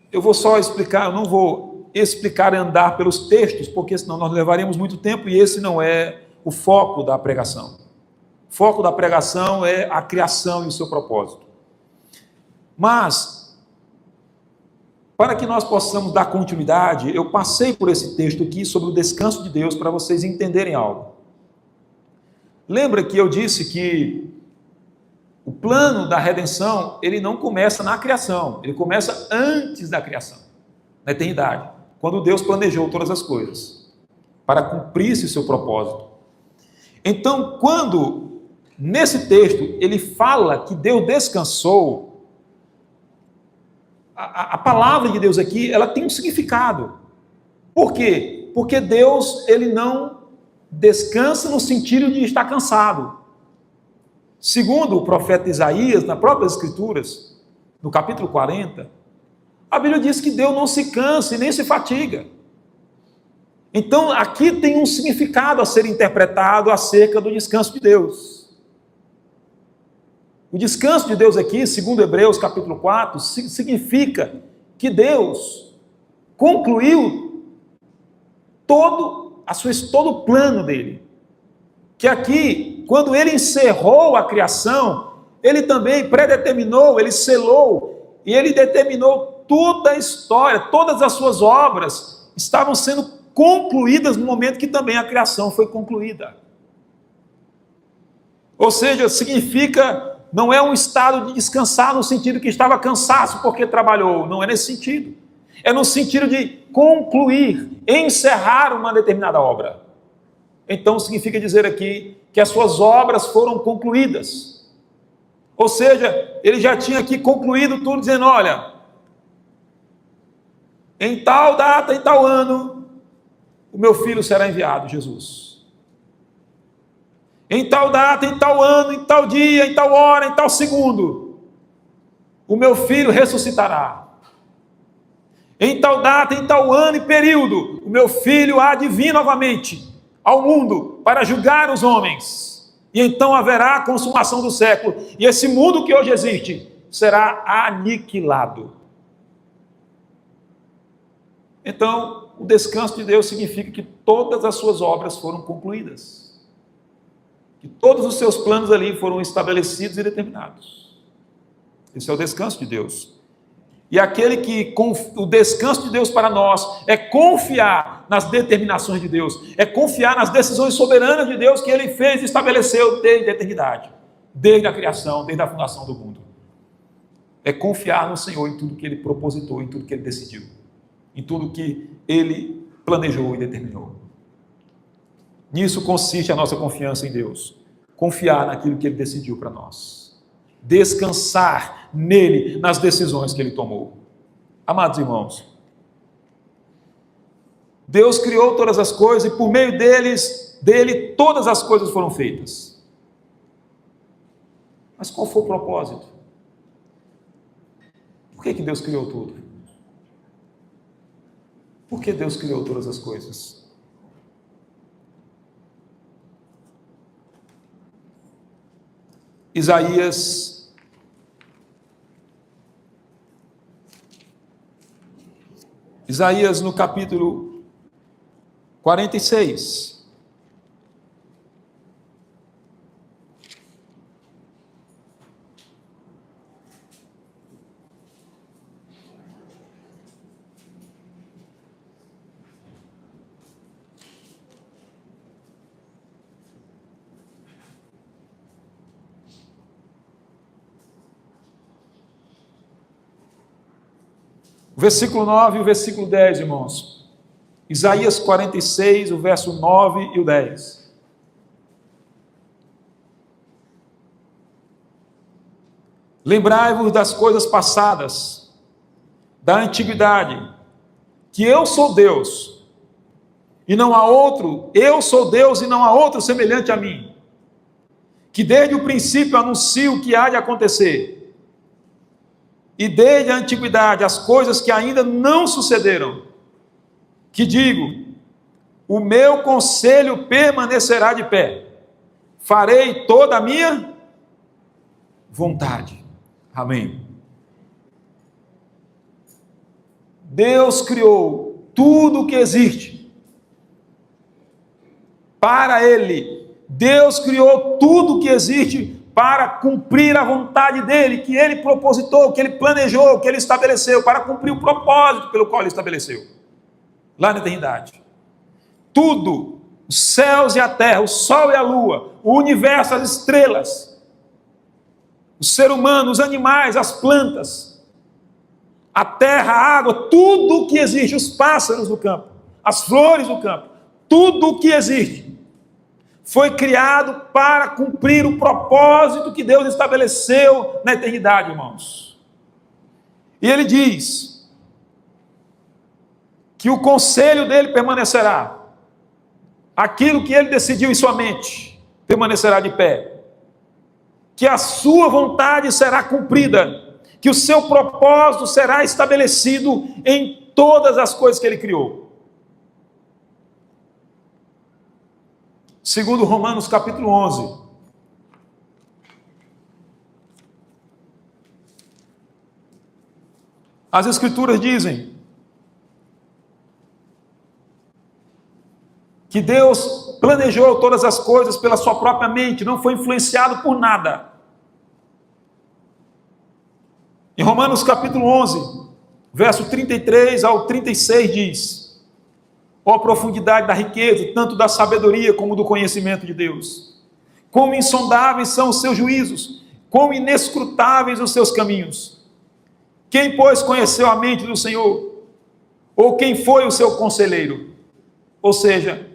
Eu vou só explicar, eu não vou explicar e andar pelos textos, porque senão nós levaríamos muito tempo, e esse não é o foco da pregação. O foco da pregação é a criação e o seu propósito. Mas, para que nós possamos dar continuidade, eu passei por esse texto aqui sobre o descanso de Deus para vocês entenderem algo. Lembra que eu disse que o plano da redenção, ele não começa na criação, ele começa antes da criação, na eternidade, quando Deus planejou todas as coisas, para cumprir-se o seu propósito. Então, quando, nesse texto, ele fala que Deus descansou, a palavra de Deus aqui, ela tem um significado. Por quê? Porque Deus, ele não descansa no sentido de estar cansado. Segundo o profeta Isaías, nas próprias Escrituras, no capítulo 40, a Bíblia diz que Deus não se cansa e nem se fatiga. Então, aqui tem um significado a ser interpretado acerca do descanso de Deus. O descanso de Deus aqui, segundo Hebreus capítulo 4, significa que Deus concluiu todo o plano dele. Que aqui, quando ele encerrou a criação, ele também predeterminou, ele selou, e ele determinou toda a história, todas as suas obras estavam sendo concluídas no momento que também a criação foi concluída. Ou seja, significa, não é um estado de descansar no sentido que estava cansado porque trabalhou, não é nesse sentido. É no sentido de concluir, encerrar uma determinada obra. Então significa dizer aqui que as suas obras foram concluídas. Ou seja, ele já tinha aqui concluído tudo, dizendo: olha, em tal data, em tal ano, o meu filho será enviado, Jesus. Em tal data, em tal ano, em tal dia, em tal hora, em tal segundo, o meu filho ressuscitará. Em tal data, em tal ano e período, o meu filho há de vir novamente ao mundo para julgar os homens. E então haverá a consumação do século. E esse mundo que hoje existe será aniquilado. Então, o descanso de Deus significa que todas as suas obras foram concluídas. Que todos os seus planos ali foram estabelecidos e determinados. Esse é o descanso de Deus. E o descanso de Deus para nós é confiar nas determinações de Deus, é confiar nas decisões soberanas de Deus que Ele fez e estabeleceu desde a eternidade, desde a criação, desde a fundação do mundo. É confiar no Senhor em tudo que Ele propositou, em tudo que Ele decidiu, em tudo que Ele planejou e determinou. Nisso consiste a nossa confiança em Deus, confiar naquilo que Ele decidiu para nós. Descansar nele, nas decisões que ele tomou. Amados irmãos, Deus criou todas as coisas e por meio dele todas as coisas foram feitas. Mas qual foi o propósito? Por que Deus criou tudo? Por que Deus criou todas as coisas? Isaías Isaías no capítulo 46. O versículo 9 e o versículo 10, irmãos. Isaías 46, o verso 9 e o 10. Lembrai-vos das coisas passadas, da antiguidade, que eu sou Deus, e não há outro, eu sou Deus e não há outro semelhante a mim, que desde o princípio anuncio o que há de acontecer, e desde a antiguidade as coisas que ainda não sucederam, que digo, o meu conselho permanecerá de pé, farei toda a minha vontade. Amém. Deus criou tudo o que existe para Ele. Deus criou tudo o que existe para cumprir a vontade dEle, que Ele propositou, que Ele planejou, que Ele estabeleceu, para cumprir o propósito pelo qual Ele estabeleceu, lá na eternidade. Tudo, os céus e a terra, o sol e a lua, o universo, as estrelas, o ser humano, os animais, as plantas, a terra, a água, tudo o que existe, os pássaros do campo, as flores do campo, tudo o que existe, foi criado para cumprir o propósito que Deus estabeleceu na eternidade, irmãos. E Ele diz que o conselho dele permanecerá, aquilo que Ele decidiu em sua mente permanecerá de pé, que a sua vontade será cumprida, que o seu propósito será estabelecido em todas as coisas que Ele criou. Segundo Romanos capítulo 11. As Escrituras dizem que Deus planejou todas as coisas pela sua própria mente, não foi influenciado por nada. Em Romanos capítulo 11, verso 33 ao 36 diz: ó a profundidade da riqueza, tanto da sabedoria como do conhecimento de Deus. Quão insondáveis são os seus juízos, quão inescrutáveis os seus caminhos. Quem, pois, conheceu a mente do Senhor? Ou quem foi o seu conselheiro? Ou seja,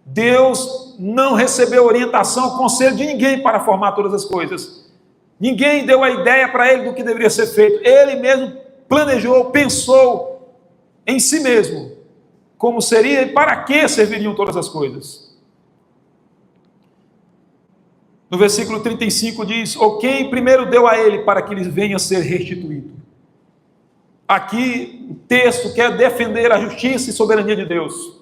Deus não recebeu orientação, conselho de ninguém para formar todas as coisas. Ninguém deu a ideia para ele do que deveria ser feito. Ele mesmo planejou, pensou em si mesmo como seria e para que serviriam todas as coisas. No versículo 35 diz: ou quem primeiro deu a ele para que lhes venha a ser restituído. Aqui o texto quer defender a justiça e soberania de Deus,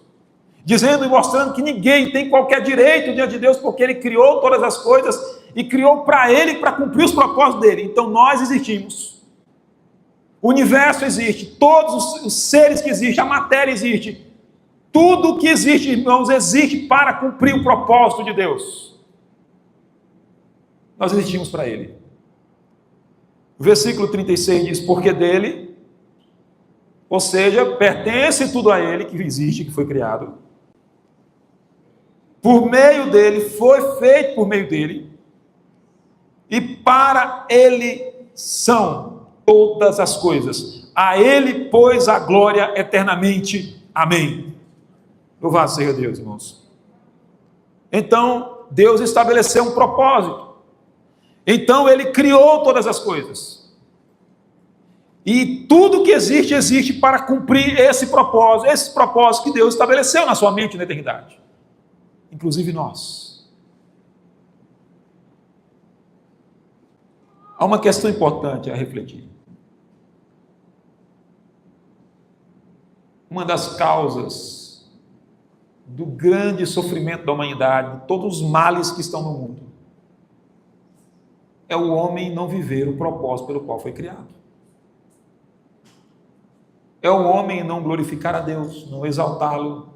dizendo e mostrando que ninguém tem qualquer direito diante de Deus, porque Ele criou todas as coisas e criou para Ele, para cumprir os propósitos dEle. Então nós existimos, o universo existe, todos os seres que existem, a matéria existe, tudo que existe, irmãos, existe para cumprir o propósito de Deus. Nós existimos para Ele. O versículo 36 diz: porque dele, ou seja, pertence tudo a Ele, que existe, que foi criado, por meio dele, foi feito por meio dele, e para Ele são todas as coisas. A Ele, pois, a glória eternamente. Amém. Louvado seja Deus, irmãos. Então, Deus estabeleceu um propósito. Então, Ele criou todas as coisas. E tudo que existe, existe para cumprir esse propósito que Deus estabeleceu na sua mente na eternidade. Inclusive nós. Há uma questão importante a refletir. Uma das causas do grande sofrimento da humanidade, de todos os males que estão no mundo, é o homem não viver o propósito pelo qual foi criado. é o homem não glorificar a Deus, não exaltá-lo,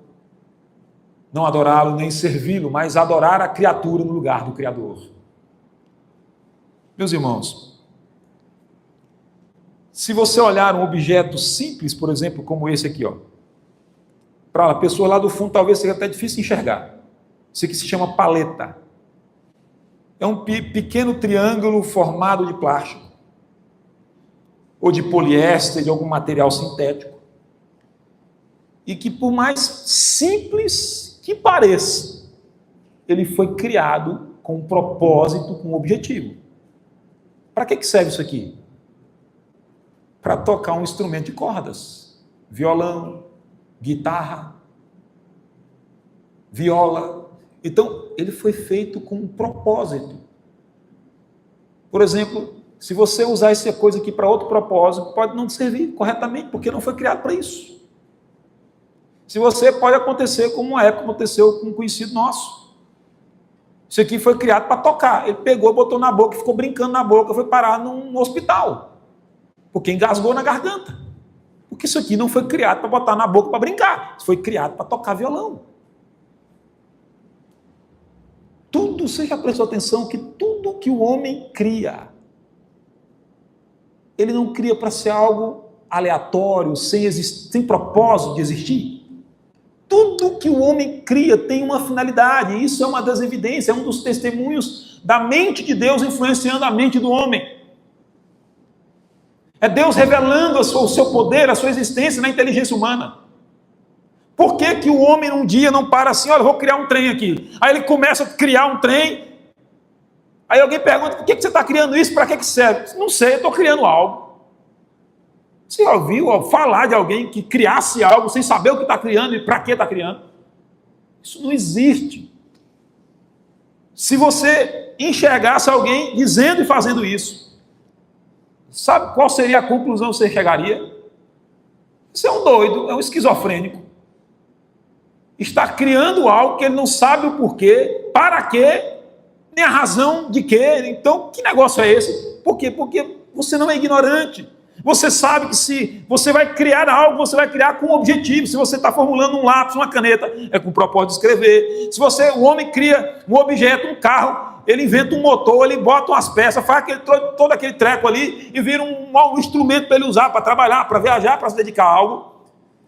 não adorá-lo, nem servi-lo, mas adorar a criatura no lugar do Criador. Meus irmãos, se você olhar um objeto simples, por exemplo, como esse aqui, ó, para a pessoa lá do fundo talvez seja até difícil enxergar. Isso aqui se chama paleta. É um pequeno triângulo formado de plástico, ou de poliéster, de algum material sintético, e que, por mais simples que pareça, ele foi criado com um propósito, com um objetivo. Para que serve isso aqui? Para tocar um instrumento de cordas, violão, guitarra, viola. Então, ele foi feito com um propósito. Por exemplo, se você usar essa coisa aqui para outro propósito, pode não servir corretamente, porque não foi criado para isso. Se você pode acontecer como uma época aconteceu com um conhecido nosso. Isso aqui foi criado para tocar. Ele pegou, botou na boca, ficou brincando na boca, foi parar num hospital. Porque engasgou na garganta. Porque isso aqui não foi criado para botar na boca para brincar. Isso foi criado para tocar violão. Tudo, você já prestou atenção que tudo que o homem cria, ele não cria para ser algo aleatório, sem propósito de existir. Tudo que o homem cria tem uma finalidade, e isso é uma das evidências, é um dos testemunhos da mente de Deus influenciando a mente do homem. É Deus revelando o seu poder, a sua existência na inteligência humana. Por que que o homem um dia não para assim, olha, eu vou criar um trem aqui. Aí ele começa a criar um trem, aí alguém pergunta, por que você está criando isso, para que serve? Não sei, eu estou criando algo. Você já ouviu falar de alguém que criasse algo sem saber o que está criando e para que está criando? Isso não existe. Se você enxergasse alguém dizendo e fazendo isso, sabe qual seria a conclusão que você chegaria? Você é um doido, é um esquizofrênico. Está criando algo que ele não sabe o porquê, para quê, nem a razão de quê. Então, que negócio é esse? Por quê? Porque você não é ignorante. Você sabe que se você vai criar algo, você vai criar com um objetivo. Se você está formulando um lápis, uma caneta, é com o propósito de escrever. Se o homem cria um objeto, um carro, ele inventa um motor, ele bota umas peças, faz todo aquele treco ali e vira um instrumento para ele usar, para trabalhar, para viajar, para se dedicar a algo.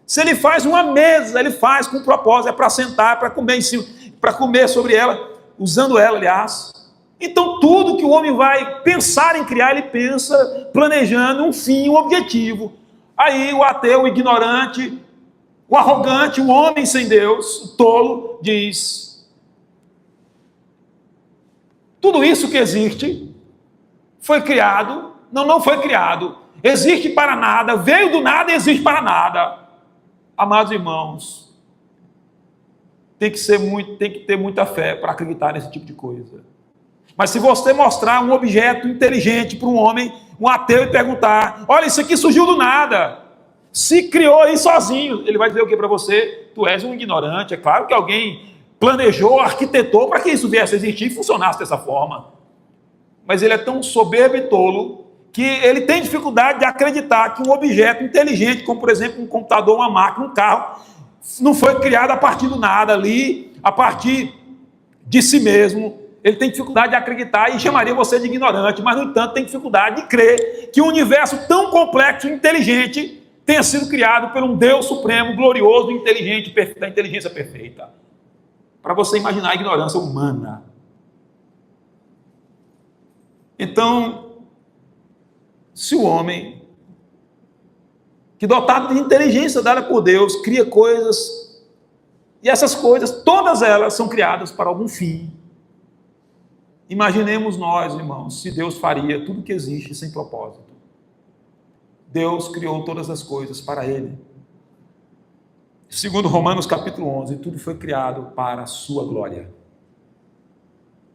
Se ele faz uma mesa, ele faz com um propósito, é para sentar, para comer em cima, para comer sobre ela, usando ela, aliás. Então, tudo que o homem vai pensar em criar, ele pensa planejando um fim, um objetivo. Aí o ateu, o ignorante, o arrogante, o homem sem Deus, o tolo, diz: tudo isso que existe foi criado, não foi criado, existe para nada, veio do nada e existe para nada. Amados irmãos, tem que ter muita fé para acreditar nesse tipo de coisa. Mas se você mostrar um objeto inteligente para um homem, um ateu, e perguntar, olha, isso aqui surgiu do nada, se criou aí sozinho, ele vai dizer o que para você? Tu és um ignorante. É claro que alguém planejou, arquitetou para que isso viesse a existir e funcionasse dessa forma. Mas ele é tão soberbo e tolo que ele tem dificuldade de acreditar que um objeto inteligente, como por exemplo um computador, uma máquina, um carro, não foi criado a partir do nada ali, a partir de si mesmo. Ele tem dificuldade de acreditar e chamaria você de ignorante, mas, no entanto, tem dificuldade de crer que um universo tão complexo e inteligente tenha sido criado por um Deus supremo, glorioso, inteligente, da inteligência perfeita. Para você imaginar a ignorância humana. Então, se o homem, que dotado de inteligência dada por Deus, cria coisas, e essas coisas, todas elas são criadas para algum fim. Imaginemos nós, irmãos, se Deus faria tudo que existe sem propósito. Deus criou todas as coisas para Ele. Segundo Romanos capítulo 11, tudo foi criado para a sua glória.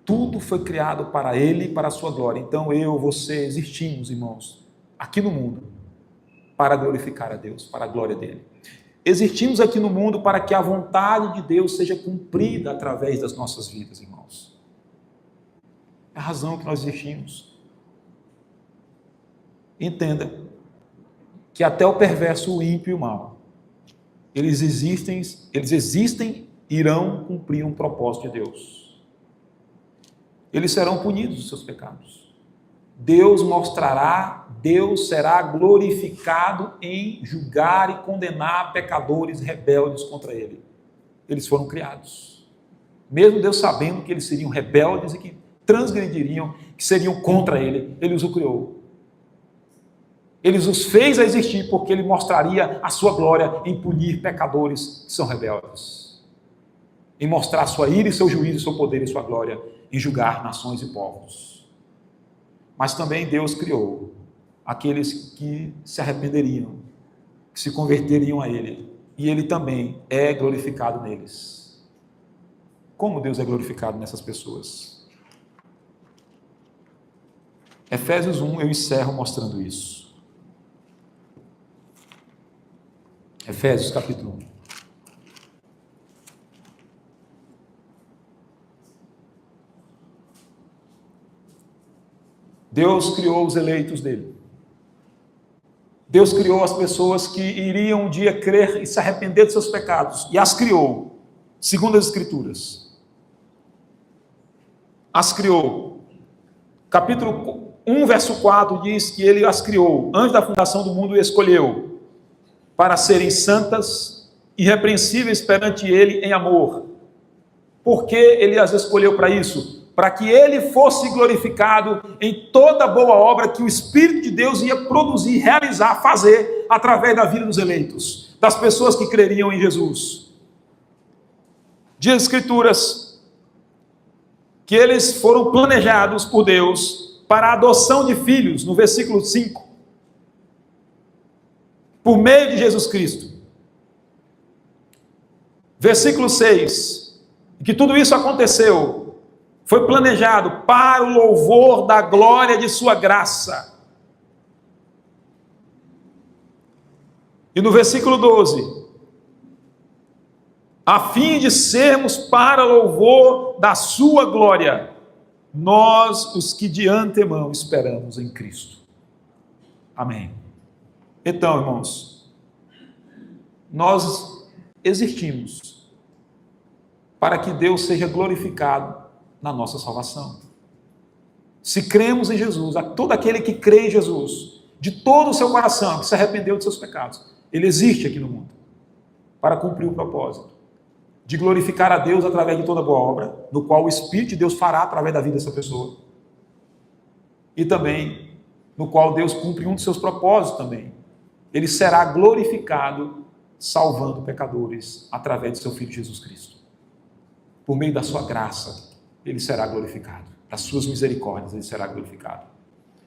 Tudo foi criado para Ele e para a sua glória. Então eu, você, existimos, irmãos, aqui no mundo, para glorificar a Deus, para a glória dEle. Existimos aqui no mundo para que a vontade de Deus seja cumprida através das nossas vidas, irmãos. É a razão que nós existimos. Entenda, que até o perverso, o ímpio e o mau, eles existem, irão cumprir um propósito de Deus. Eles serão punidos dos seus pecados. Deus será glorificado em julgar e condenar pecadores rebeldes contra Ele. Eles foram criados. Mesmo Deus sabendo que eles seriam rebeldes e que transgrediriam, que seriam contra Ele, Ele os criou. Ele os fez a existir porque Ele mostraria a sua glória em punir pecadores que são rebeldes. Em mostrar a sua ira e seu juízo, seu poder e sua glória em julgar nações e povos. Mas também Deus criou aqueles que se arrependeriam, que se converteriam a Ele. E Ele também é glorificado neles. Como Deus é glorificado nessas pessoas? Efésios 1, eu encerro mostrando isso. Efésios capítulo 1. Deus criou os eleitos dele. Deus criou as pessoas que iriam um dia crer e se arrepender dos seus pecados. E as criou, segundo as Escrituras. As criou. Capítulo 1, verso 4 diz que ele as criou. Antes da fundação do mundo, escolheu para serem santas, irrepreensíveis perante Ele em amor. Por que Ele as escolheu para isso? Para que Ele fosse glorificado em toda boa obra que o Espírito de Deus ia produzir, realizar, fazer, através da vida dos eleitos, das pessoas que creriam em Jesus. Diz as Escrituras que eles foram planejados por Deus para a adoção de filhos, no versículo 5. Por meio de Jesus Cristo. Versículo 6. Que tudo isso aconteceu, foi planejado para o louvor da glória de sua graça. E no versículo 12. A fim de sermos para louvor da sua glória, nós os que de antemão esperamos em Cristo. Amém. Então, irmãos, nós existimos para que Deus seja glorificado na nossa salvação. Se cremos em Jesus, a todo aquele que crê em Jesus, de todo o seu coração, que se arrependeu de seus pecados, ele existe aqui no mundo para cumprir o propósito de glorificar a Deus através de toda boa obra, no qual o Espírito de Deus fará através da vida dessa pessoa. E também no qual Deus cumpre um de seus propósitos também. Ele será glorificado salvando pecadores através de seu Filho Jesus Cristo. Por meio da sua graça, ele será glorificado. Das suas misericórdias, ele será glorificado.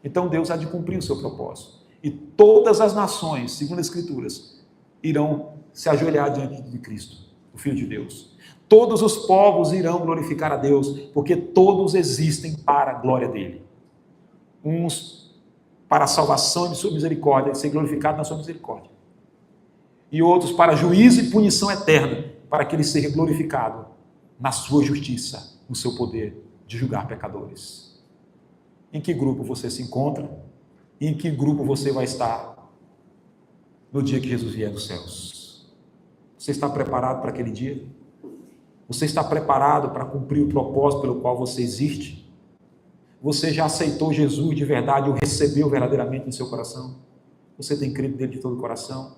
Então Deus há de cumprir o seu propósito. E todas as nações, segundo as Escrituras, irão se ajoelhar diante de Cristo, o Filho de Deus. Todos os povos irão glorificar a Deus, porque todos existem para a glória dele. Uns para a salvação de sua misericórdia, de ser glorificado na sua misericórdia. E outros para juízo e punição eterna, para que ele seja glorificado na sua justiça, no seu poder de julgar pecadores. Em que grupo você se encontra? E em que grupo você vai estar no dia que Jesus vier dos céus? Você está preparado para aquele dia? Você está preparado para cumprir o propósito pelo qual você existe? Você já aceitou Jesus de verdade, o recebeu verdadeiramente no seu coração? Você tem crido nele de todo o coração?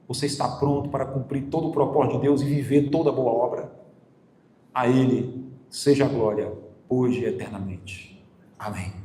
Você está pronto para cumprir todo o propósito de Deus e viver toda a boa obra? A Ele seja a glória, hoje e eternamente. Amém.